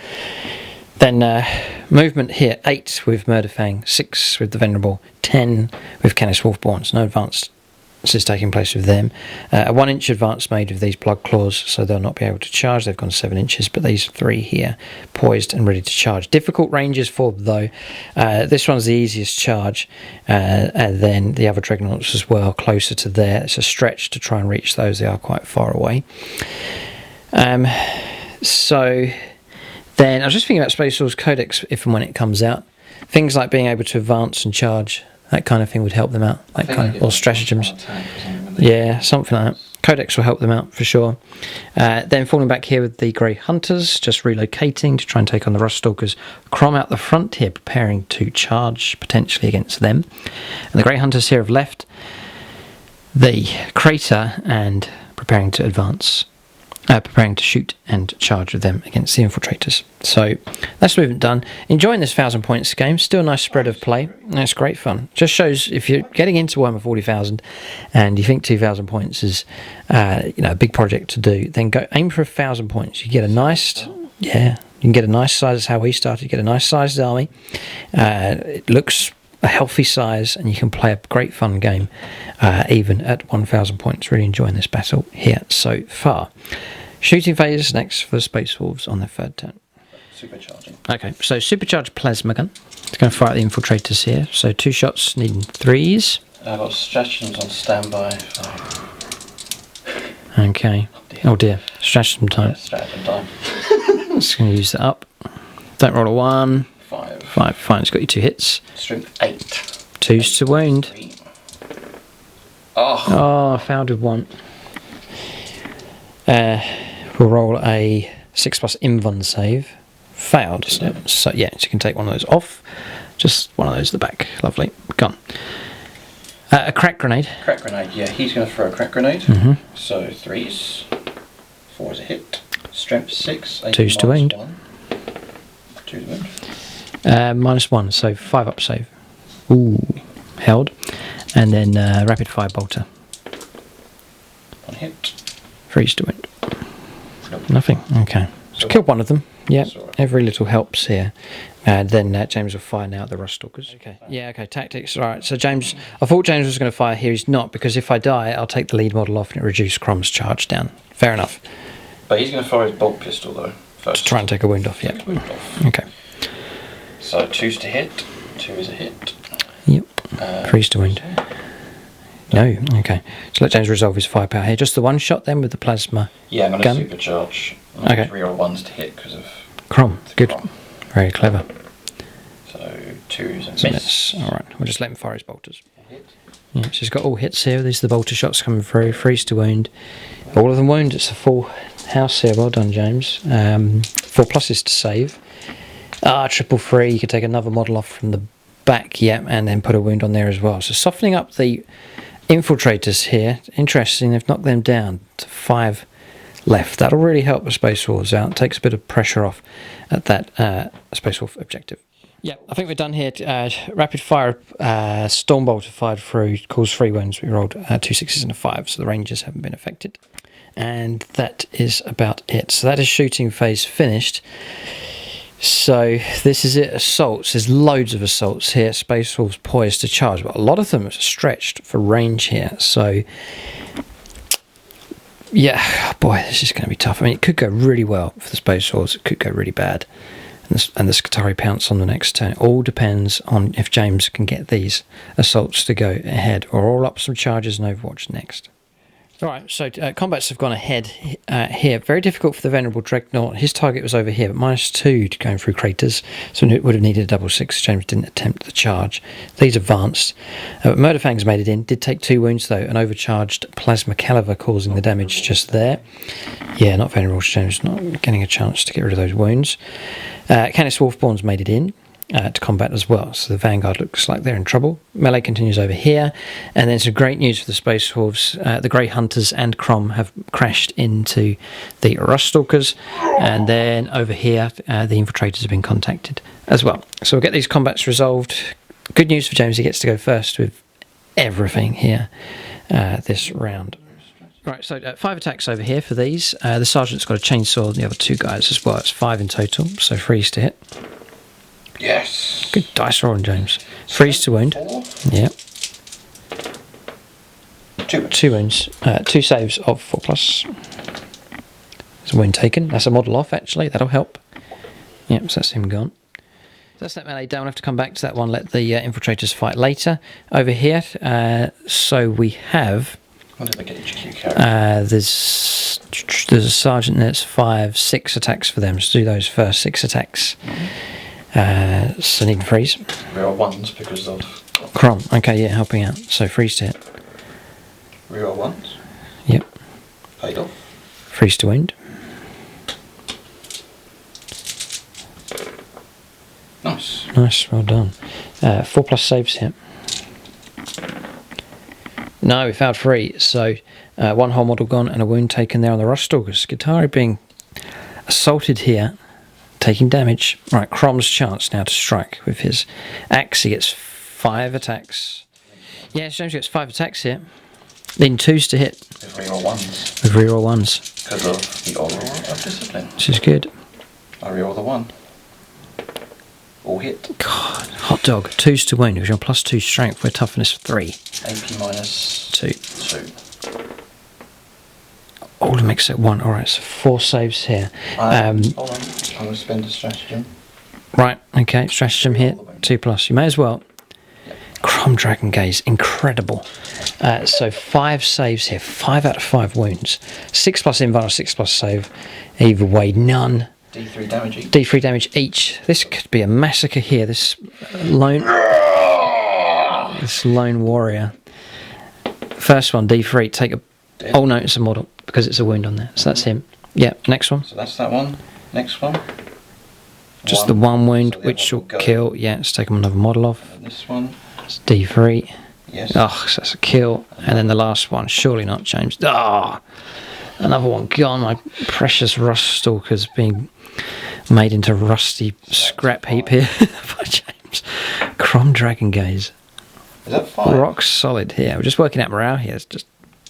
Then movement here, 8 with Murderfang, 6 with the Venerable, 10 with Canis Wolfborns. No advance is taking place with them. A 1 inch advance made with these Blood Claws, so they'll not be able to charge. They've gone 7 inches, but these 3 here, poised and ready to charge. Difficult ranges for them, though. This one's the easiest charge, and then the other Dreadnoughts as well, closer to there. It's a stretch to try and reach those. They are quite far away. So then, I was just thinking about Space Wolves Codex if and when it comes out. Things like being able to advance and charge, that kind of thing would help them out, that kind of, or stratagems. Yeah, something like that. Codex will help them out for sure. Then falling back here with the Grey Hunters, just relocating to try and take on the Ruststalkers. Crom out the front here, preparing to charge potentially against them. And the Grey Hunters here have left the crater and preparing to advance. Preparing to shoot and charge with them against the infiltrators. So that's movement done. Enjoying this 1,000 points game. Still a nice spread of play. That's great fun. Just shows if you're getting into Warhammer 40,000 and you think 2,000 points is a big project to do, then go aim for 1,000 points. You get a nice, you can get a nice size. That's how we started. You get a nice sized army. It looks a healthy size, and you can play a great fun game even at 1,000 points. Really enjoying this battle here so far. Shooting phase next for the Space Wolves on their third turn. Supercharging. Okay, so supercharged plasma gun. It's going to fire at the infiltrators here. So 2 shots, needing 3s. I've got stratagems on standby. Okay. Oh dear. Stratagem time. Yeah, stratagem time. Just going to use that up. Don't roll a 1. 5. 5. Fine, it's got you 2 hits. Strength 8. 2s to wound. 3. Oh, fouled with 1. We'll roll a 6+ invuln save. Failed. So yeah, so you can take one of those off. Just one of those at the back. Lovely. Gone. A crack grenade. Crack grenade, yeah. He's going to throw a crack grenade. So 3s. 4 is a hit. Strength 6. 2s to wound. 2 to wound. -1, so 5 up save. Ooh, held. And then rapid fire bolter. 1 hit. 3s to wound. Nope. Nothing. Okay. So killed one of them. Yeah, right. every little helps here. Then James will fire now at the Ruststalkers. Okay. Yeah, okay, tactics. All right, so James, I thought James was going to fire here. He's not, because if I die, I'll take the lead model off and it reduces Crom's charge down. Fair enough. But he's going to fire his bolt pistol, though, first. To try and take a wound off, yeah. Okay. So 2's to hit. 2 is a hit. Yep. 3's to wound. No, okay. So let James resolve his firepower here. Just the 1 shot then with the plasma. Yeah, I'm going gun. to supercharge. Okay. Reroll 1s to hit because of Crom. Good. Crom. Very clever. So 2's and So miss. all right, we'll just let him fire his bolters. Hit. Yeah, so he's got all hits here. These are the bolter shots coming through. 3's to wound. All of them wound. It's a full house here. Well done, James. 4 pluses to save. 333. You could take another model off from the back, yeah, and then put a wound on there as well. So softening up the infiltrators here. Interesting, they've knocked them down to 5 left. That'll really help the Space Wolves out. Takes a bit of pressure off at that Space Wolf objective. Yeah, I think we're done here. Rapid fire storm bolter fired through, caused 3 wounds. We rolled 2 6s and a 5, so the Rangers haven't been affected. And that is about it. So that is shooting phase finished. So this is it, assaults. There's loads of assaults here. Space Wolves poised to charge, but a lot of them are stretched for range here. So Yeah, boy, this is going to be tough. I mean, it could go really well for the Space Wolves. It could go really bad. And the Skitarii pounce on the next turn. It all depends on if James can get these assaults to go ahead, or all up some charges and Overwatch next. Alright, so combats have gone ahead here. Very difficult for the Venerable Dreadnought. His target was over here, but -2 to going through craters, so it would have needed a double 6. James didn't attempt the charge. These advanced. Murderfang's made it in. Did take 2 wounds, though. An overcharged Plasma Caliver causing the damage just there. Yeah, not Venerable. James not getting a chance to get rid of those wounds. Canis Wolfborn's made it in. To combat as well, so the Vanguard looks like they're in trouble. Melee continues over here, and then some great news for the Space Wolves. The Grey Hunters and Crom have crashed into the Ruststalkers, and then over here the Infiltrators have been contacted as well. So we'll get these combats resolved. Good news for James, he gets to go first with everything here this round. Right, so 5 attacks over here for these. The Sergeant's got a chainsaw, and the other 2 guys as well. It's 5 in total, so freeze to hit. Yes. Good dice rolling, James. Freeze to wound. 4. Yep. 2. 2 wounds. 2 saves of 4+. There's a wound taken. That's a model off, actually. That'll help. Yep, so that's him gone. So that's that melee down. We'll have to come back to that one. Let the Infiltrators fight later. Over here, so we have... What did they get HQ carry? There's a Sergeant that's 5, 6 attacks for them. So do those first 6 attacks. So need to freeze. Reroll 1s because of... Crom, okay, yeah, helping out. So freeze to hit. Reroll 1s. Yep. Paid off. Freeze to wound. Nice. Nice, well done. 4+ saves hit. No, we failed 3, so 1 whole model gone and a wound taken there on the Ruststalkers. Skitarii being assaulted here. Taking damage. Right, Crom's chance now to strike with his axe. He gets 5 attacks. Yeah, James gets 5 attacks here. Then 2s to hit. With reroll 1s. With reroll 1s. Because of the Aura of Discipline. Which is good. I reroll the 1. All hit. God, hot dog. 2s to wound. Because you're on +2 strength. We're toughness 3. AP minus 2. 2. All makes it 1. Alright, so 4 saves here. Hold on. I'm going to spend a stratagem. Right, okay, stratagem here. 2+. You may as well. Crom Dragon Gaze, incredible. So 5 saves here. 5 out of 5 wounds. 6+ invuln, 6+ save. Either way, none. D3 damage each. D3 damage each. This could be a massacre here. This lone warrior. First one, D3. Take a... Dead. Oh no, it's a model because it's a wound on there. So that's him. Yeah, next one. So that's that one. Next one. Just the one wound, so the which other will one will go. kill. Yeah, let's take him another model off. And this one. It's D3. Yes. Oh, so that's a kill. And then the last one, surely not James. Ah, another one gone. My precious Ruststalkers being made into rusty scrap heap here by James. Crom Dragon Gaze. Is that 5? Rock solid here. We're just working out morale here. It's just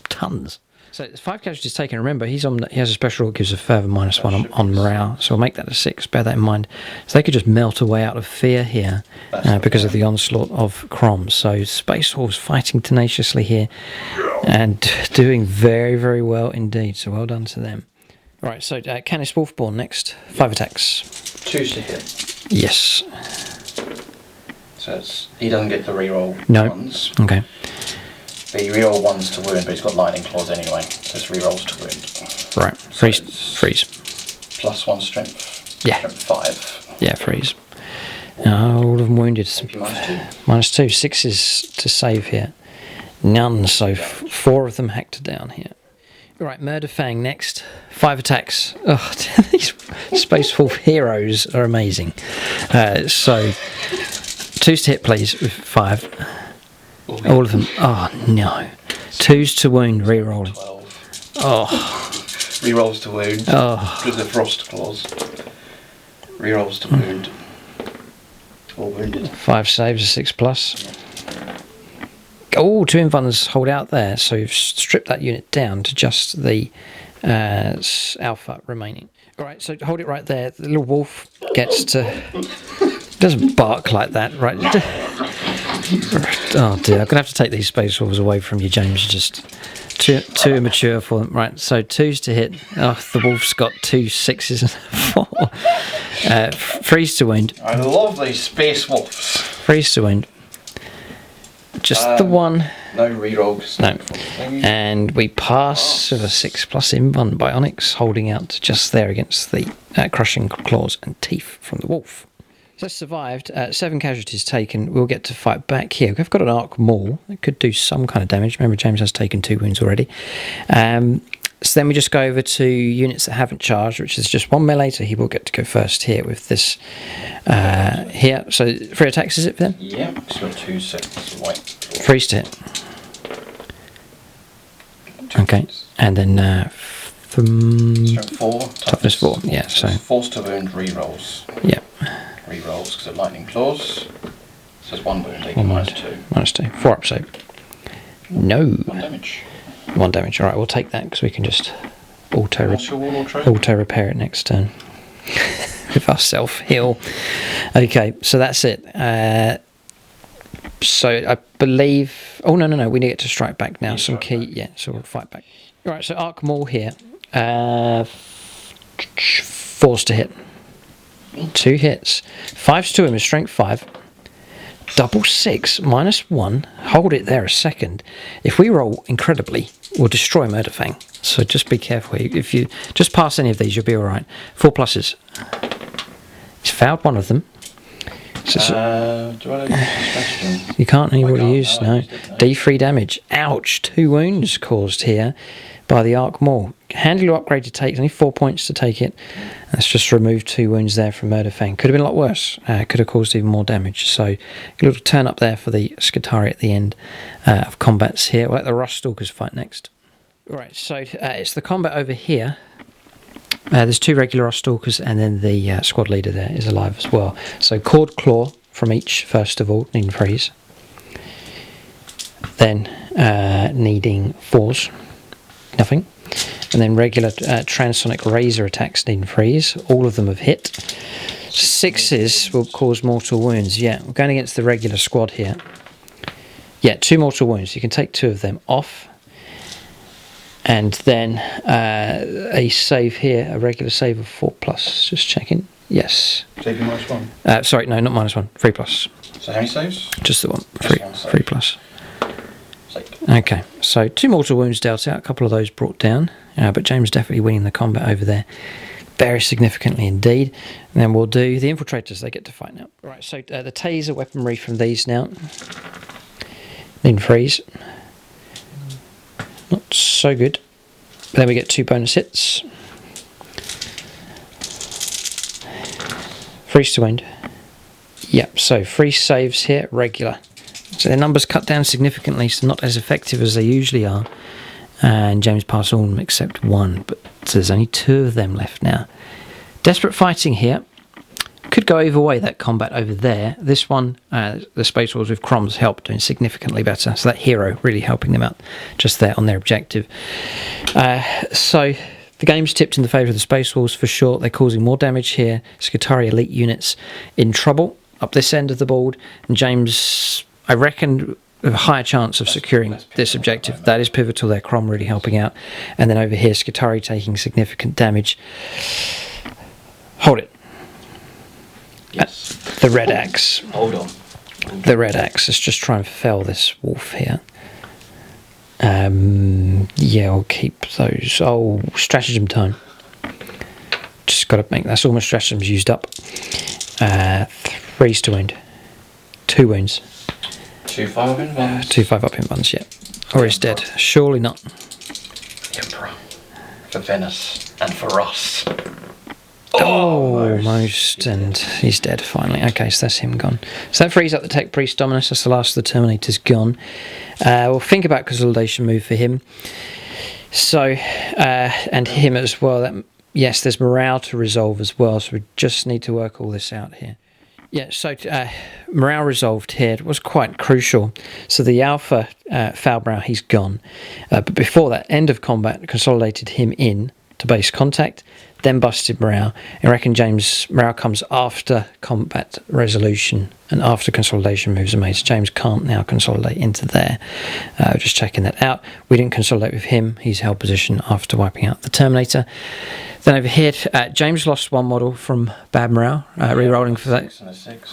tons. So it's 5 casualties taken. Remember, he has a special rule that gives a further -1 on morale. So we'll make that a 6. Bear that in mind. So they could just melt away out of fear here because of the onslaught of Crom. So Space Wolves fighting tenaciously here and doing very, very well indeed. So well done to them. Right, so Canis Wolfborn next. 5 attacks. 2s to hit. Yes. So he doesn't get the reroll No. 1s. Okay. But he reroll 1s to wound, but he's got lightning claws anyway. So it's rerolls to wound. Right. Freeze. Freeze. +1 strength. Yeah. Strength 5. Yeah, freeze. All of them wounded. AP -2. -2. 6 to save here. None, so 4 of them hacked down here. Right, Murderfang next. 5 attacks. Oh, these Space Wolf heroes are amazing. So 2s to hit, please, with 5. All of them. Oh, no. 2s to wound, rerolling. 12. Oh. Rerolls to wound. Oh. Because of frost claws. Rerolls to wound. All wounded. 5 saves, a 6+. Oh, 2 invulns hold out there, so you've stripped that unit down to just the alpha remaining. Alright, so hold it right there. The little wolf gets to... doesn't bark like that, right? Oh dear, I'm going to have to take these Space Wolves away from you, James. You're just too immature for them. Right, so 2s to hit. Oh, the Wolf's got 2 6s and a 4. 3s to wound. I love these Space Wolves. 3s to wound. Just the one. No rerolls. No. And we pass with a 6+ in on Bionics, holding out just there against the crushing claws and teeth from the Wolf. So survived, 7 casualties taken. We'll get to fight back here. We've got an arc maul that could do some kind of damage. Remember, James has taken 2 wounds already. So then we just go over to units that haven't charged, which is just 1 melee, so he will get to go first here with this here. So 3 attacks, is it for them? Yeah, it's got 2 6 white. 3s to hit. Okay, and then Strength 4. toughness 4, yeah. So force to wound rerolls. Yeah. Rerolls because of lightning claws. So it's 1 wound, taking -2. -2. 4 up save. No. 1 damage. 1 damage. Alright, we'll take that because we can just auto repair it next turn. With our self heal. Okay, so that's it. So I believe. Oh no! We need it to strike back now. Some key. Yeah, so we'll fight back. Alright, so Arc Maul here. 4s to hit. 2 hits. 5s to him is strength 5. Double 6 -1. Hold it there a second. If we roll incredibly, we'll destroy Murderfang. So just be careful. If you just pass any of these, you'll be alright. 4 pluses. He's fouled one of them. So do I use question? you can't anybody use, no. D3 damage. Ouch. 2 wounds caused here by the Arc Maul. Handle upgrade to take, only 4 points to take it. That's just removed 2 wounds there from Murderfang. Could have been a lot worse. Could have caused even more damage. So a little turn up there for the Skitarii at the end of combats here. We'll let the Rust Stalkers fight next. Right, so it's the combat over here. There's 2 regular Rust Stalkers and then the squad leader there is alive as well. So Cord Claw from each, first of all, needing freeze. Then needing 4s. Nothing. And then regular transonic razor attacks needing freeze. All of them have hit. 6s will cause mortal wounds. Yeah, we're going against the regular squad here. Yeah, 2 mortal wounds. You can take 2 of them off. And then a save here, a regular save of 4+. Just checking. Yes. Taking -1. Sorry, no, not -1. 3+. So how many saves? Just the one. Just 1 save. 3+. Okay, so 2 mortal wounds dealt out, a couple of those brought down, but James definitely winning the combat over there, very significantly indeed. And then we'll do the infiltrators, they get to fight now. Right, so the taser weaponry from these now. Need freeze. Not so good. But then we get 2 bonus hits. Freeze to wound. Yep, so freeze saves here, regular. So their numbers cut down significantly, so not as effective as they usually are. And James passed all of them except 1, but so there's only 2 of them left now. Desperate fighting here. Could go either way, that combat over there. This one, the Space Wolves with Crumbs help, doing significantly better. So that hero really helping them out just there on their objective. So the game's tipped in the favour of the Space Wolves for sure. They're causing more damage here. Skitarii elite units in trouble up this end of the board. And James, I reckon, with a higher chance of securing this objective. That is pivotal there. Crom really helping out. And then over here, Skitarii taking significant damage. Hold it. Yes. The red axe. Hold on. The red axe is just trying to fell this wolf here. Yeah, I'll keep those. Oh, stratagem time. Just got to make, that's all my stratagems used up. 3s to wound. 2 wounds. 2 5 up in ones. 2 5 up in ones, yeah. Or he's dead. Surely not. The Emperor. For Venice and for us. Almost, and he's dead finally. Okay, so that's him gone. So that frees up the Tech Priest Dominus. That's the last of the Terminators gone. We'll think about consolidation move for him. So, and him as well. That, yes, there's morale to resolve as well, so we just need to work all this out here. Yeah, so morale resolved here. It was quite crucial. So the Alpha Foulbrow, he's gone. But before that, end of combat consolidated him in to base contact. then busted morale. I reckon James' morale comes after combat resolution and after consolidation moves are made. So James can't now consolidate into there. Just checking that out. We didn't consolidate with him. He's held position after wiping out the Terminator. Then over here, James lost one model from bad morale, re-rolling for that.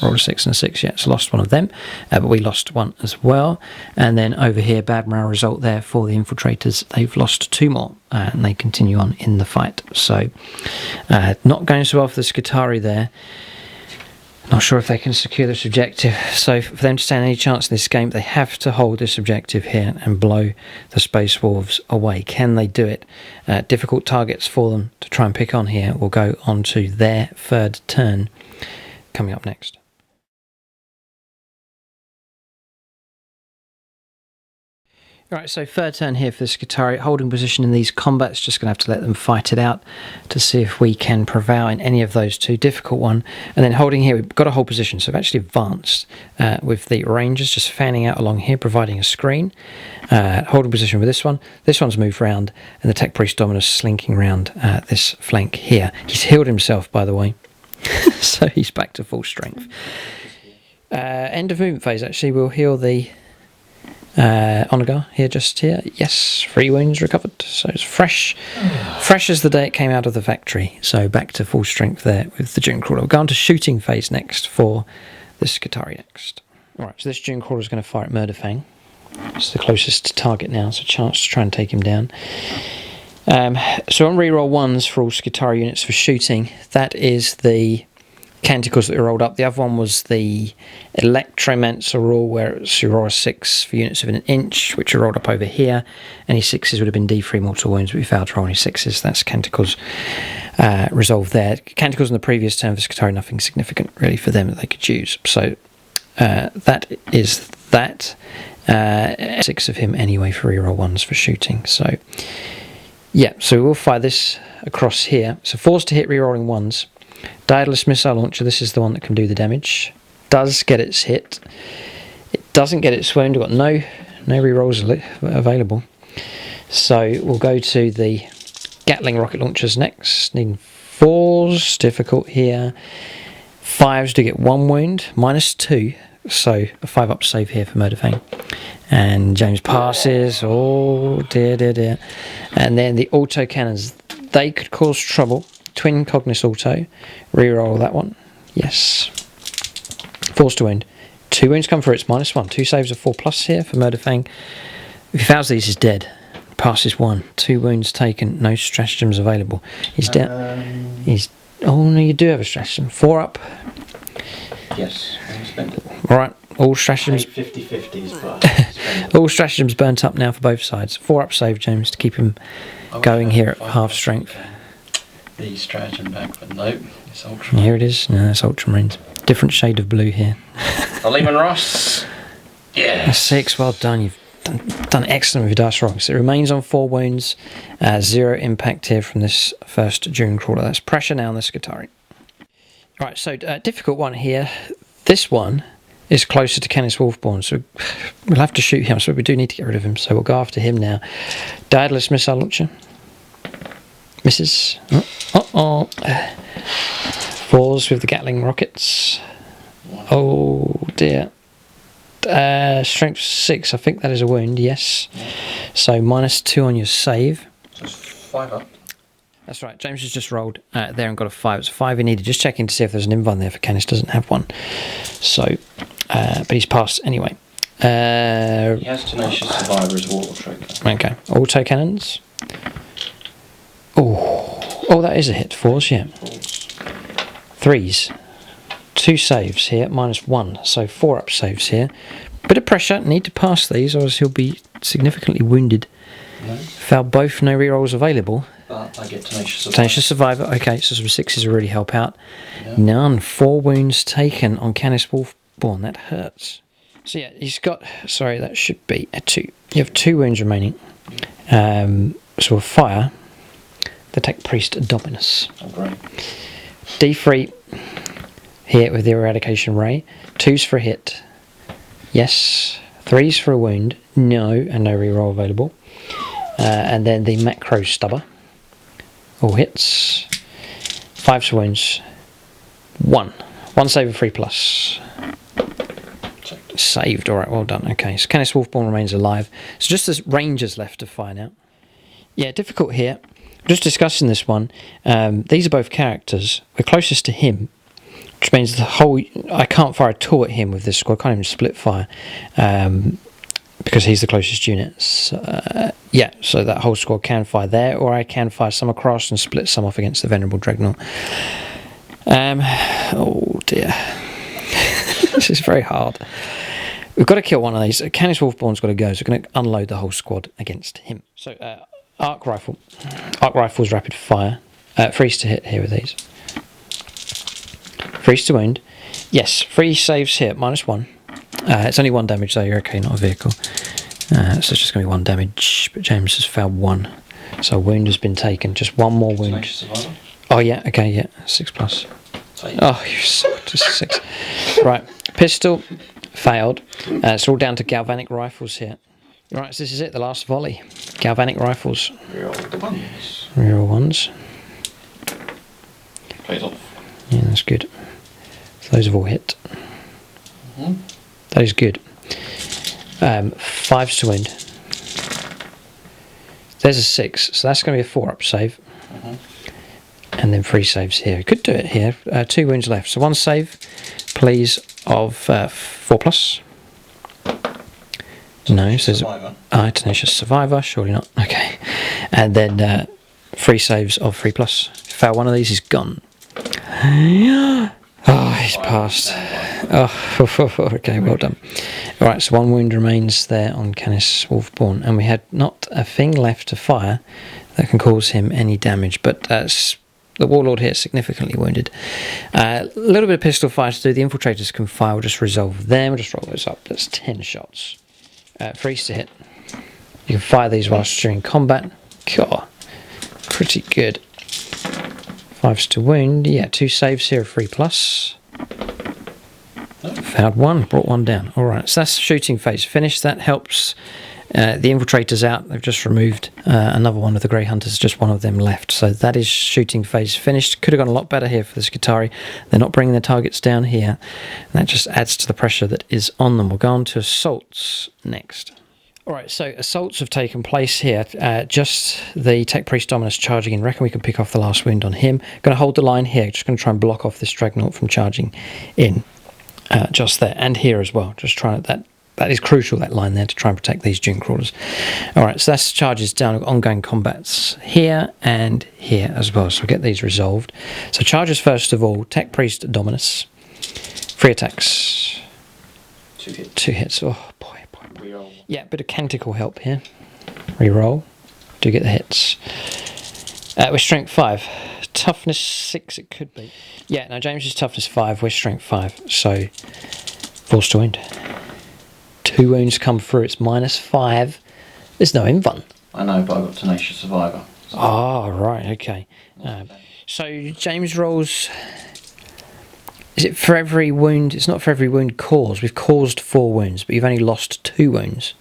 Rolled a 6 and a 6, yeah, so lost one of them, but we lost one as well. And then over here, bad morale result there for the infiltrators. They've lost 2 more, and they continue on in the fight. So, not going so well for the Skitarii there. Not sure if they can secure this objective. So for them to stand any chance in this game, they have to hold this objective here and blow the Space Wolves away. Can they do it? Difficult targets for them to try and pick on here will go on to their 3rd turn coming up next. Right, so 3rd turn here for the Skitarii, holding position in these combats, just going to have to let them fight it out to see if we can prevail in any of those 2. Difficult one. And then holding here, we've got a hold position, so we've actually advanced with the Rangers just fanning out along here, providing a screen. Holding position with this one. This one's moved round, and the Tech Priest Dominus slinking round this flank here. He's healed himself, by the way, so he's back to full strength. End of movement phase, actually, we'll heal the Onagar here, just here. Yes, 3 wounds recovered, so it's fresh as the day it came out of the factory. So back to full strength there with the Dune Crawler. We'll go on to shooting phase next for the Skitarii next. Alright, so this Dune Crawler is going to fire at Murderfang. It's the closest target now, so a chance to try and take him down. So on reroll 1s for all Skitarii units for shooting, that is the Canticles that we rolled up. The other one was the Electromancer rule, where you roll a 6 for units of an inch, which are rolled up over here. Any 6s would have been D3 mortal wounds, but we failed to roll any 6s. That's Canticles resolved there. Canticles in the previous turn for Skitarii, nothing significant really for them that they could use. So that is that. 6 of him anyway for reroll 1s for shooting. So yeah, so we'll fire this across here. So 4s to hit rerolling 1s. Daedalus Missile Launcher, this is the one that can do the damage. Does get its hit. It doesn't get its wound. We've got no rerolls available. So we'll go to the Gatling Rocket Launchers next. Needing 4s, difficult here. 5s to get 1 wound, -2. So a 5-up save here for Murderfang. And James passes. Oh dear, dear, dear. And then the auto cannons. They could cause trouble. Twin Cognis Auto. Reroll that one. Yes. 4s to wound. 2 wounds come through. It's -1. 2 saves of 4+ here for Murderfang. If he fails these, he's dead. Passes 1. 2 wounds taken. No stratagems available. He's down. He's. Oh no, you do have a stratagem. 4 up. Yes, I spent it. Alright, all stratagems. 50/50s, but all stratagems burnt up now for both sides. 4 up save, James, to keep him going here at half strength. The stratagem back, but nope, it's Ultramarine. Here it is. No, it's Ultramarines. Different shade of blue here. The Lehman Ross. Yeah. 6, well done. You've done excellent with your dice rolling. So it remains on 4 wounds. 0 impact here from this first Dune Crawler. That's pressure now on the Skitarii. Right, so difficult one here. This one is closer to Canis Wolfborn, so we'll have to shoot him. So we do need to get rid of him. So we'll go after him now. Daedalus Missile Launcher. Misses. Uh-oh. 4s with the Gatling rockets. Oh dear. Strength 6, I think that is a wound, yes. So -2 on your save. So it's 5 up. That's right, James has just rolled there and got a 5. It's a 5 he needed. Just checking to see if there's an invuln there for Canis. Doesn't have one. So, but he's passed anyway. He has Tenacious Survivor as a water trigger. Okay, auto cannons. Oh, that is a hit. 4s, yeah. 3s. 2 saves here, -1. So 4 up saves here. Bit of pressure, need to pass these or else he'll be significantly wounded. No. Failed both, no rerolls available. But I get Tenacious Survivor. Tenacious Survivor, okay, so some 6s will really help out. Yeah. None. 4 wounds taken on Canis Wolfborn, that hurts. So yeah, he's got, sorry, that should be a 2. You have 2 wounds remaining. So we'll fire the Tech Priest Dominus. Oh, great. D3 here with the Eradication Ray. 2s for a hit. Yes. 3s for a wound. No, and no reroll available. And then the Macro Stubber. All hits. 5 wounds. 1 save of 3+. Saved. Alright, well done. Okay, so Canis Wolfborn remains alive. So just as Rangers left to fire now. Yeah, difficult here. Just discussing this one. These are both characters. We're closest to him, which means I can't fire at all at him with this squad. I can't even split fire because he's the closest unit. So, yeah, so that whole squad can fire there, or I can fire some across and split some off against the Venerable Dreadnought. Oh dear. This is very hard. We've got to kill one of these. Canis Wolfborn's got to go, so we're going to unload the whole squad against him. So, arc rifle. Arc rifle's rapid fire. Freeze to hit here with these. Freeze to wound. Yes, free saves here, -1. It's only 1 damage though, you're okay, not a vehicle. So it's just going to be 1 damage, but James has failed 1. So wound has been taken, just 1 more wound. Oh yeah, okay, yeah, 6+. Oh, you're so just 6. Right, pistol, failed. It's all down to galvanic rifles here. Right, so this is it, the last volley. Galvanic rifles. Reroll the ones. Reroll ones. Plays off. Yeah, that's good. So those have all hit. That is good. 5 to wound. There's a 6, so that's going to be a 4-up save. And then 3 saves here. Could do it here. 2 wounds left. So 1 save, please, of 4+. No, so there's Tenacious Survivor. Surely not. Okay. And then 3 saves of 3+. Fail one of these, he's gone. Oh, he's passed. Oh, okay, well done. Alright, so 1 wound remains there on Canis Wolfborn, and we had not a thing left to fire that can cause him any damage, but the Warlord here is significantly wounded. A little bit of pistol fire to do. The Infiltrators can fire. We'll just resolve them. We'll just roll those up. That's 10 shots. Freeze to hit. You can fire these whilst during combat. God, pretty good. 5s to wound. Yeah, 2 saves here of 3+. Failed 1, brought 1 down. Alright, so that's shooting phase finished. That helps the Infiltrators out. They've just removed another one of the Grey Hunters, just one of them left. So that is shooting phase finished. Could have gone a lot better here for the Skitarii. They're not bringing their targets down here. And that just adds to the pressure that is on them. We'll go on to assaults next. Alright, so assaults have taken place here. Just the Tech Priest Dominus charging in. Reckon we can pick off the last wound on him. Going to hold the line here. Just going to try and block off this Dreadnought from charging in. Just there. And here as well. Just trying that is crucial, that line there, to try and protect these Dune Crawlers. Alright, so that's charges down. Ongoing combats here and here as well. So we'll get these resolved. So charges first of all. Tech Priest Dominus. 3 attacks. 2 hits. 2 hits. Oh boy. Reroll. Yeah, bit of canticle help here. Reroll. Do get the hits. We're strength 5. Toughness 6 it could be. Yeah, no, James is toughness 5. We're strength 5. So, force to wound. 2 wounds come through. It's -5. There's no invuln. I know, but I've got Tenacious Survivor. So oh, right, okay. So, James rolls... Is it for every wound? It's not for every wound caused. We've caused 4 wounds, but you've only lost 2 wounds.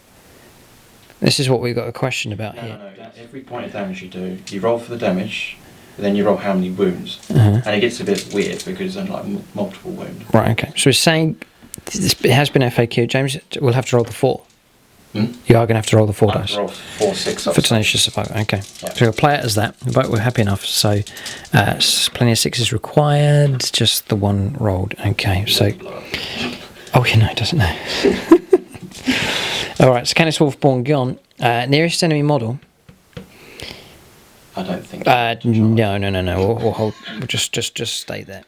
This is what we've got a question about here. No. Every point of damage you do, you roll for the damage, but then you roll how many wounds. And it gets a bit weird because then like multiple wounds. Right, okay. So we're saying it has been FAQ. James, we'll have to roll the 4. You are going to have to roll the 4 dice. Roll 4, 6 for Tenacious Survivor. Okay. Yeah. So we'll play it as that, but we're happy enough. So plenty of 6s required, just the 1 rolled. Okay, so... Oh, yeah, no, it doesn't know. Alright, so Canis Wolfborn gone. Nearest enemy model. I don't think... No. We'll hold. We'll just stay there.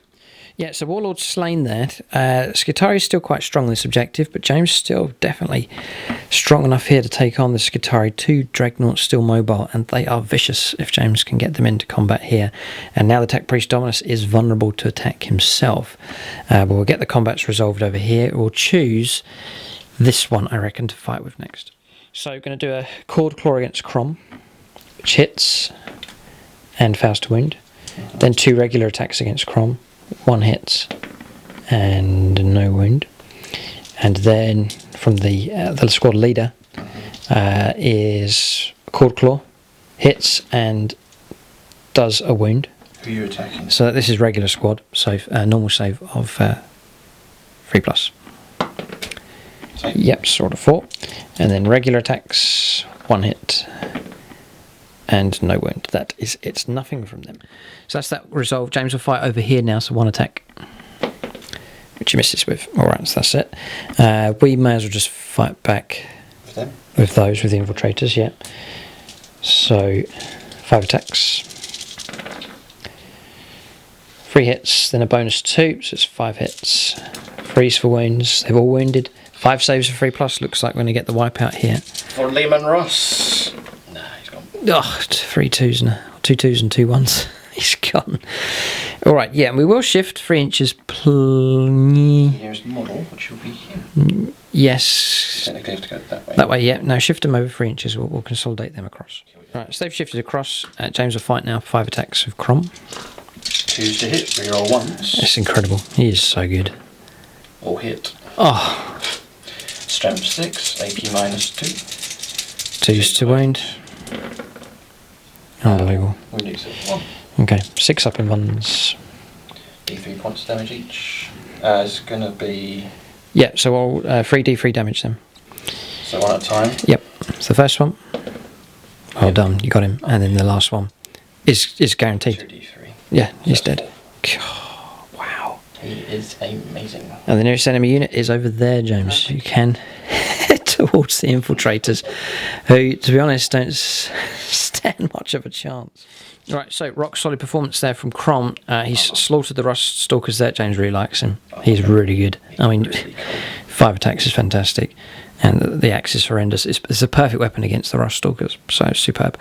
Yeah, so Warlord's slain there. Skitarii is still quite strong in this objective, but James still definitely strong enough here to take on the Skitarii. 2 Dreadnoughts still mobile, and they are vicious if James can get them into combat here. And now the Tech Priest Dominus is vulnerable to attack himself. But we'll get the combats resolved over here. We'll choose this one, I reckon, to fight with next. So we're going to do a Cord Claw against Crom, which hits and fails to wound. Then 2 regular attacks against Crom. 1 hits and no wound, and then from the squad leader is Cord Claw, hits and does a wound. Who are you attacking? So this is regular squad, so normal save of 3+. Same. Yep, sword of 4. And then regular attacks, 1 hit. And no wound. That is it's nothing from them. So that's that resolve. James will fight over here now, so 1 attack. Which he misses with. Alright, so that's it. We may as well just fight back With them? with those, with the infiltrators, yeah. So 5 attacks. 3 hits, then a bonus 2, so it's 5 hits. Freeze for wounds, they've all wounded. 5 saves for 3+, looks like we're going to get the wipeout here. For Lehman Ross. Nah, he's gone. Oh, 3 2s and 2 2s and 2 1s. He's gone. Alright, yeah, and we will shift 3 inches. Here's model, which will be here. Yes. Technically, have to go that way. That way, yeah. No, shift them over 3 inches. We'll consolidate them across. Right, so they've shifted across. James will fight now. 5 attacks with Crom. 2s to hit, reroll 1s. It's incredible. He is so good. All hit. Oh, Strength 6, AP minus 2. 2s to wound. Unbelievable. Wound exit 1. Okay, 6 up in ones. D3 points damage each. It's going to be... Yeah, so I'll 3d3 damage them. So 1 at a time. Yep, it's the first one. Well done, you got him. And then the last one is guaranteed. 2d3. Yeah, he's That's dead. God, wow. He is amazing. And the nearest enemy unit is over there, James. You can head towards the infiltrators, who, to be honest, don't stand much of a chance. Right, so rock solid performance there from Crom. He's slaughtered the Rust Stalkers there. James really likes him. He's really good. I mean, Really cool. 5 attacks is fantastic. And the axe is horrendous. It's a perfect weapon against the Rust Stalkers. So superb.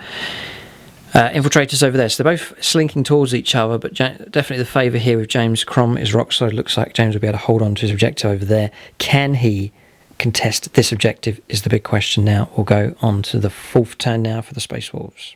Infiltrators over there. So they're both slinking towards each other, but definitely the favour here with James. Crom is rock solid. Looks like James will be able to hold on to his objective over there. Can he contest this objective is the big question now. We'll go on to the 4th turn now for the Space Wolves.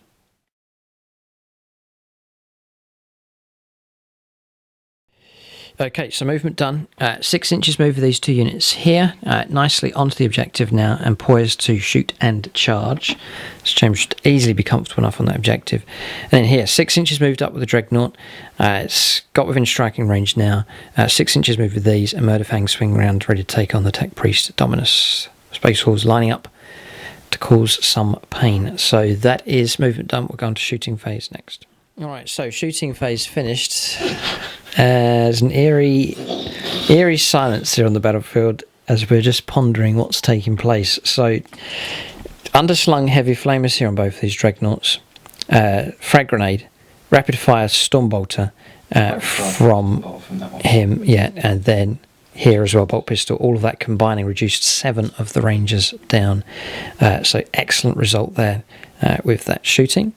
Okay, so movement done. 6 inches move of these 2 units here, nicely onto the objective now and poised to shoot and charge. So James should easily be comfortable enough on that objective. And then here, 6 inches moved up with the Dreadnought. It's got within striking range now. 6 inches move with these, and Murderfang swing around ready to take on the Tech Priest Dominus. Space Wolves lining up to cause some pain. So that is movement done. We'll go on to shooting phase next. Alright, so shooting phase finished. There's an eerie silence here on the battlefield as we're just pondering what's taking place. So, underslung heavy flamers here on both these dreadnoughts. Frag grenade, rapid fire stormbolter from him, yeah, and then here as well, bolt pistol. All of that combining reduced 7 of the Rangers down. So excellent result there with that shooting.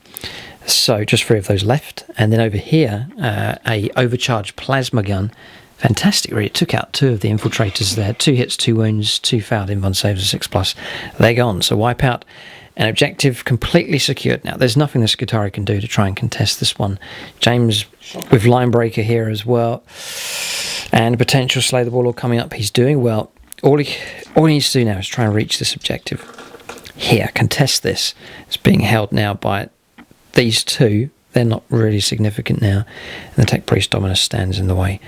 So just 3 of those left, and then over here a overcharged plasma gun. Fantastic, really. It took out 2 of the infiltrators there. 2 hits, 2 wounds, 2 fouled invuln saves of 6+. They're gone. So wipe out an objective completely secured. Now there's nothing the Skitarii can do to try and contest this one. James with line breaker here as well, and potential slay the warlord coming up. He's doing well. All he needs to do now is try and reach this objective here, contest this. It's being held now by these 2. They're not really significant now, and the Tech Priest Dominus stands in the way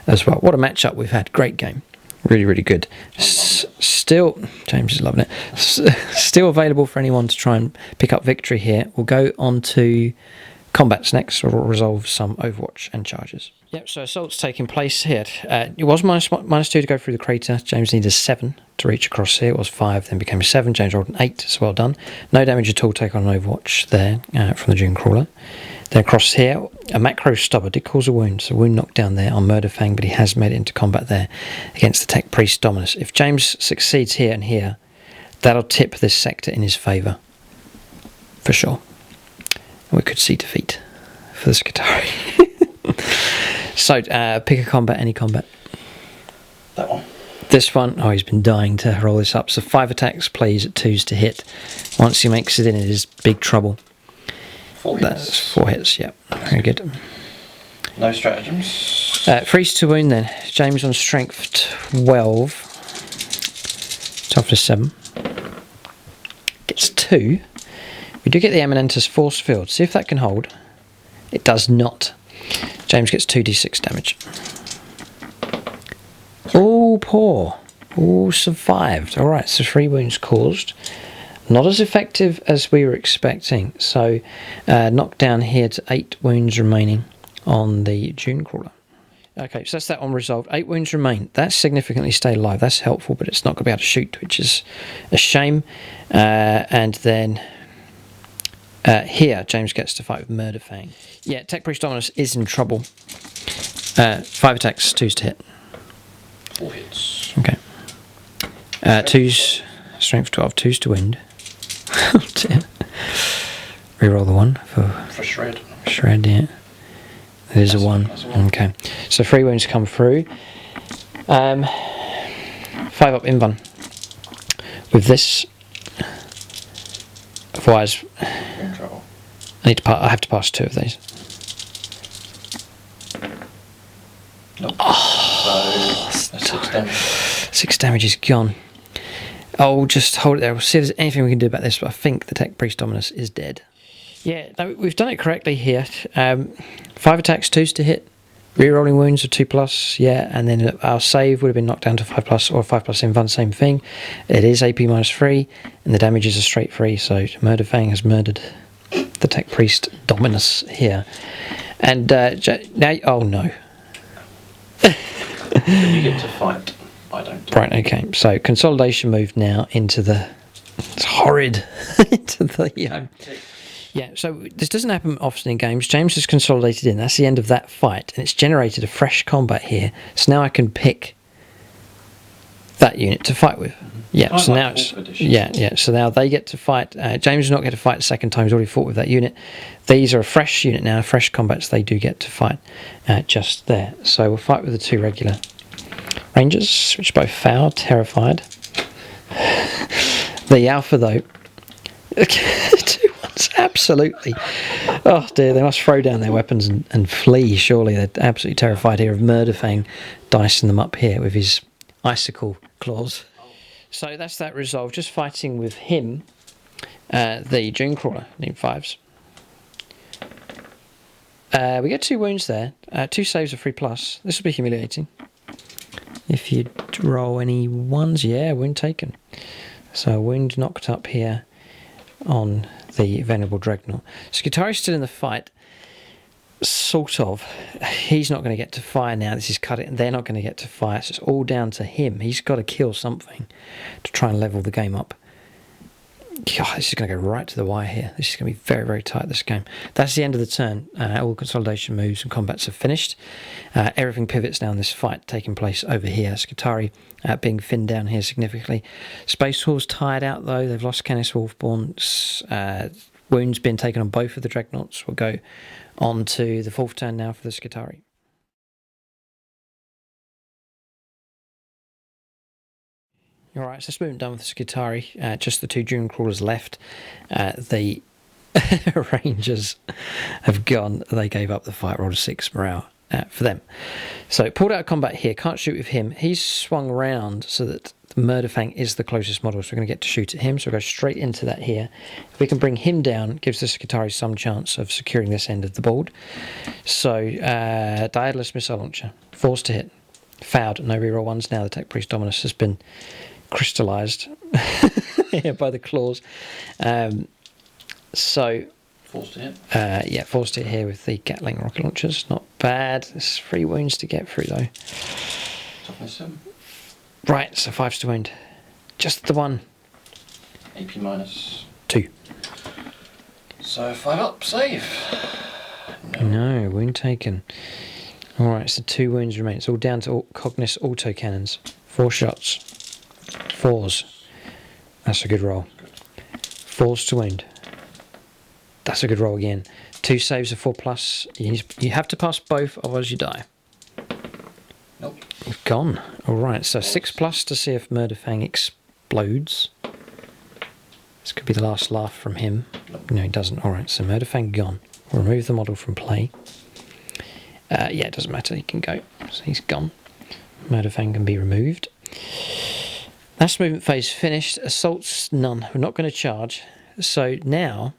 as well. What a matchup we've had. Great game. Really, really good. Still, James is loving it. Still available for anyone to try and pick up victory here. We'll go on to combats next, so we'll resolve some Overwatch and charges. Yep, so assault's taking place here. It was minus 2 to go through the crater. James needed 7 to reach across here. It was 5, then became 7. James rolled an 8, so well done. No damage at all take on an Overwatch there from the Dune Crawler. Then across here, a macro stubber did cause a wound, so wound knocked down there on Murderfang, but he has made it into combat there against the Tech Priest Dominus. If James succeeds here and here, that'll tip this sector in his favour, for sure. And we could see defeat for the Skitarii. So, pick a combat, any combat. That one. This one, oh, he's been dying to roll this up. So 5 attacks, plays at 2s to hit. Once he makes it in, it is big trouble. 4 hits. That's 4 hits, yeah. Very good. No stratagems. Freeze to wound then. James on strength 12. Toughness 7. Gets 2. We do get the Eminentus force field. See if that can hold. It does not. James gets 2d6 damage. Oh, poor. Oh, survived. Alright, so 3 wounds caused. Not as effective as we were expecting. So, knocked down here to 8 wounds remaining on the Dune Crawler. Okay, so that's that one resolved. 8 wounds remain. That's significantly stayed alive. That's helpful, but it's not going to be able to shoot, which is a shame. And then here, James gets to fight with Murder Fang. Yeah, Tech Priest Dominus is in trouble. 5 attacks, 2s to hit. 4 hits. Okay. 2s, strength 12, 2s to wound. Oh dear. Reroll the 1 For shred. Shred, yeah. There's a 1. Okay. So 3 wounds come through. 5 up Invan. With this. Otherwise, You're in trouble. I have to pass 2 of these. Nope. So that's 6 damage. 6 damage is gone. Oh, just hold it there. We'll see if there's anything we can do about this, but I think the Tech Priest Dominus is dead. Yeah, no, we've done it correctly here. 5 attacks, 2s to hit. Rerolling wounds of 2+, yeah, and then our save would have been knocked down to 5+, or 5+ Invan, same thing. It is AP -3, and the damage is a straight 3, so Murder Fang has murdered the Tech Priest Dominus here. And now, oh no. You get to fight. I don't. Right, okay, so consolidation move now into the, it's horrid, into the, yeah, so this doesn't happen often in games. James has consolidated in. That's the end of that fight. And it's generated a fresh combat here. So now I can pick that unit to fight with. Yeah, so now it's... Yeah, so now they get to fight. James does not get to fight the second time. He's already fought with that unit. These are a fresh unit now. Fresh combats, they do get to fight just there. So we'll fight with the 2 regular Rangers, which both foul, terrified. The Alpha, though... 2 ones, absolutely. Oh dear, they must throw down their weapons and flee, surely. They're absolutely terrified here of Murder Fang dicing them up here with his icicle claws. So that's that resolve. Just fighting with him, the Dune Crawler, need 5s. We get 2 wounds there. 2 saves of 3+. This will be humiliating. If you roll any 1s, yeah, wound taken. So wound knocked up here on the Venerable Dreadnought. Skitari's still in the fight, sort of. He's not going to get to fire now. This is cut it, and they're not going to get to fire. So it's all down to him. He's got to kill something to try and level the game up. God, this is going to go right to the wire here. This is going to be very, very tight, this game. That's the end of the turn. All consolidation moves and combats are finished. Everything pivots now in this fight taking place over here. Skitari being thinned down here significantly. Space Wolves tired out, though. They've lost Canis Wolfborn's. Wounds being taken on both of the Dreadnoughts. We'll go on to the 4th turn now for the Skitari. Alright, so this movement done with the Skitari. Just the 2 Dune Crawlers left. The Rangers have gone. They gave up the fight. Rolled a 6 morale for them. So pulled out of combat here. Can't shoot with him. He's swung round so that the Murder Fang is the closest model. So we're going to get to shoot at him. So we'll go straight into that here. If we can bring him down, gives the Skitari some chance of securing this end of the board. So Daedalus Missile Launcher. 4s to hit. Fouled. No reroll 1s now. The Tech Priest Dominus has been crystallized here by the claws. So 4s to hit. Yeah, 4s to hit here with the Gatling rocket launchers. Not bad. There's 3 wounds to get through though. Toughness 7. Right, so 5s to wound. Just the 1. AP -2. So 5 up, save. No, wound taken. Alright, so 2 wounds remain. It's all down to Cognis autocannons. 4 shots. 4s. That's a good roll. 4s to wound. That's a good roll again. 2 saves of 4+. You have to pass both, otherwise you die. Nope. You've gone. Alright, so 6+ to see if Murder Fang explodes. This could be the last laugh from him. Nope. No, he doesn't. Alright, so Murder Fang gone. We'll remove the model from play. Yeah, it doesn't matter. He can go. So he's gone. Murder Fang can be removed. That's movement phase finished. Assaults, none. We're not going to charge. So now,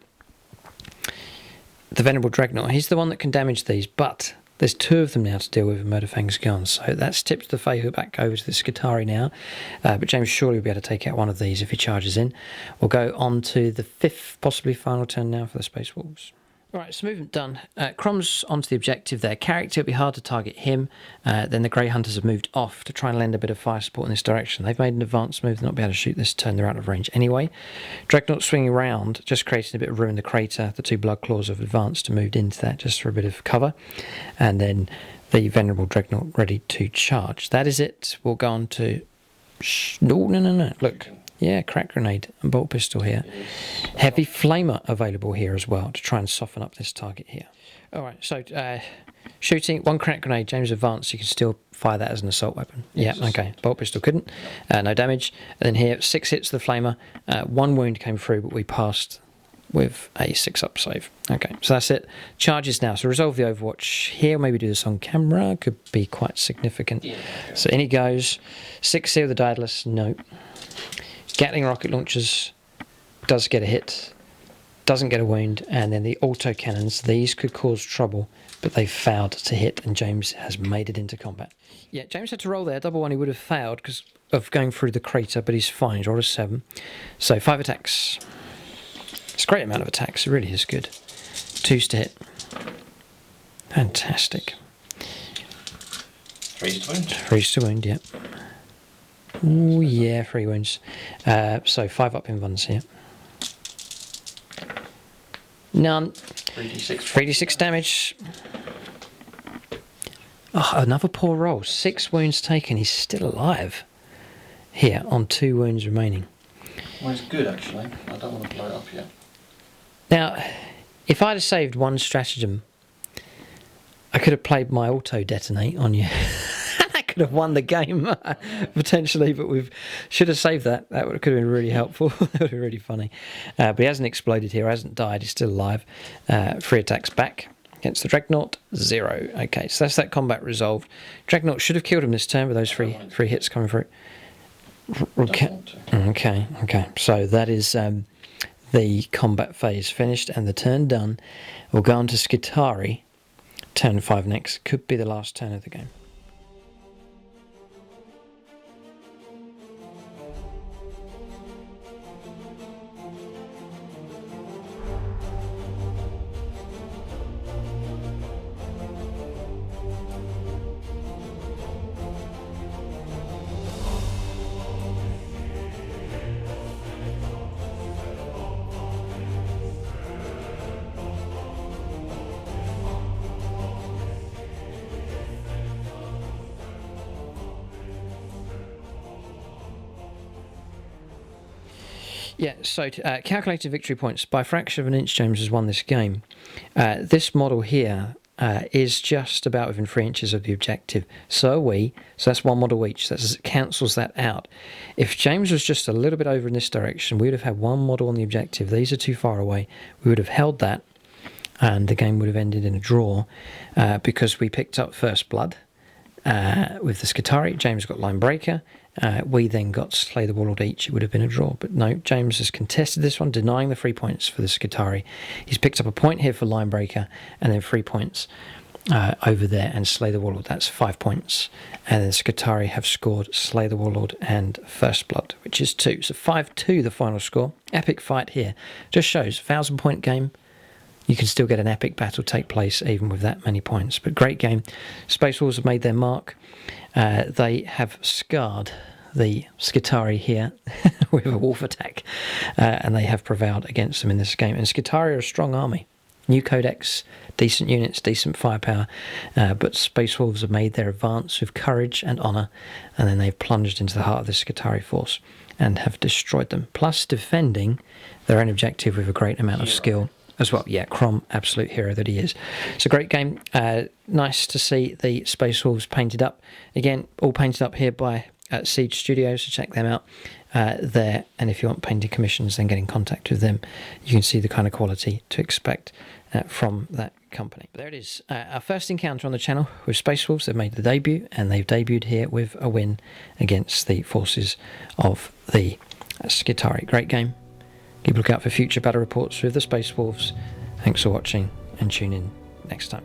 the Venerable Dreadnought, he's the one that can damage these, but There's 2 of them now to deal with in Murderfang's Guns, so that's tipped the favour back over to the Skitarii now. But James surely will be able to take out one of these if he charges in. We'll go on to the 5th, possibly final turn now for the Space Wolves. Alright, so movement done. Crom's onto the objective there. Character, it'll be hard to target him. Then the Grey Hunters have moved off to try and lend a bit of fire support in this direction. They've made an advanced move, they'll not be able to shoot this turn, they're out of range anyway. Dreadnought swinging round, just creating a bit of room in the crater. The 2 Blood Claws have advanced and moved into that just for a bit of cover. And then the Venerable Dreadnought ready to charge. That is it. We'll go on to... No. Look. Yeah, crack grenade and bolt pistol here. Heavy flamer available here as well to try and soften up this target here. Alright, so shooting, 1 crack grenade, James advanced, you can still fire that as an assault weapon. Yes. Yeah, okay, bolt pistol couldn't, no damage. And then here, 6 hits to the flamer, 1 wound came through, but we passed with a 6-up save. Okay, so that's it. Charges now, so resolve the Overwatch here, maybe do this on camera, could be quite significant. Yeah, okay. So in he goes, 6 here with the Daedalus, no. Gatling rocket launchers does get a hit, doesn't get a wound, and then the autocannons, these could cause trouble, but they failed to hit, and James has made it into combat. Yeah, James had to roll there, double 1 he would have failed because of going through the crater, but he's fine, he's rolled a 7. So 5 attacks. It's a great amount of attacks, it really is good. 2s to hit. Fantastic. 3s to wound. 3s to wound, yeah. Oh yeah, 3 wounds. So 5 up in ones here. None. 3d6 damage. Oh, another poor roll. 6 wounds taken. He's still alive. Here, on 2 wounds remaining. Well, it's good actually. I don't want to blow it up yet. Now, if I'd have saved 1 stratagem, I could have played my auto detonate on you. Could have won the game potentially, but we should have saved that. That could have been really helpful. That would be really funny. But he hasn't exploded here, hasn't died, he's still alive. 3 attacks back against the Dreadnought, 0. Okay, so that's that combat resolved. Dreadnought should have killed him this turn with those 3 hits coming through. Okay. So that is the combat phase finished and the turn done. We'll go on to Skitarii. Turn 5 next. Could be the last turn of the game. Yeah, so calculated victory points. By a fraction of an inch, James has won this game. This model here is just about within 3 inches of the objective. So are we. So that's 1 model each. That cancels that out. If James was just a little bit over in this direction, we would have had 1 model on the objective. These are too far away. We would have held that, and the game would have ended in a draw because we picked up first blood with the Skitarii. James got line breaker. We then got Slay the Warlord each. It would have been a draw, but no, James has contested this one, denying the 3 points for the Skitarii. He's picked up a point here for line breaker, and then 3 points over there and Slay the Warlord. That's 5 points, and then Skitarii have scored Slay the Warlord and First Blood, which is 2. So 5-2 the final score. Epic fight here. Just shows 1,000-point game. You can still get an epic battle take place even with that many points. But great game. Space Wolves have made their mark. They have scarred the Skitarii here with a wolf attack. And they have prevailed against them in this game. And Skitarii are a strong army. New codex, decent units, decent firepower. But Space Wolves have made their advance with courage and honour. And then they've plunged into the heart of the Skitarii force and have destroyed them. Plus defending their own objective with a great amount of skill as well. Yeah, Crom, absolute hero that he is. It's a great game. Nice to see the Space Wolves painted up. Again, all painted up here by Siege Studios, so check them out there. And if you want painting commissions, then get in contact with them. You can see the kind of quality to expect from that company. But there it is. Our first encounter on the channel with Space Wolves. They've made the debut, and they've debuted here with a win against the forces of the Skitarii. Great game. Keep a look out for future battle reports with the Space Wolves. Thanks for watching, and tune in next time.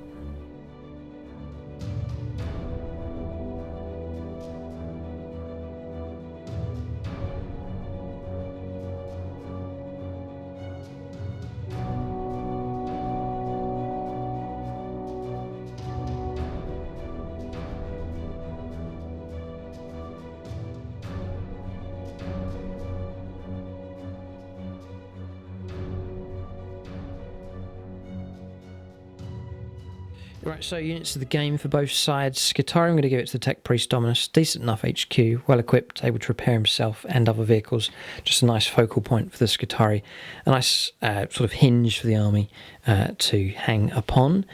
Right, so units of the game for both sides. Skitarii, I'm going to give it to the Tech Priest Dominus. Decent enough HQ, well equipped, able to repair himself and other vehicles. Just a nice focal point for the Skitarii. A nice sort of hinge for the army to hang upon.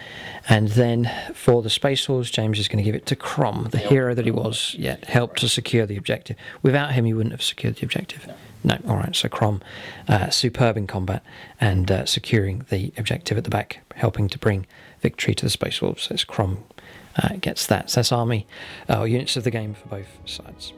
And then for the Space Wolves, James is going to give it to Crom, the hero that he was, yet helped to secure the objective. Without him, he wouldn't have secured the objective. No, all right, so Crom, superb in combat and securing the objective at the back, helping to bring victory to the Space Wolves. So it's Crom gets that. So that's army, units of the game for both sides.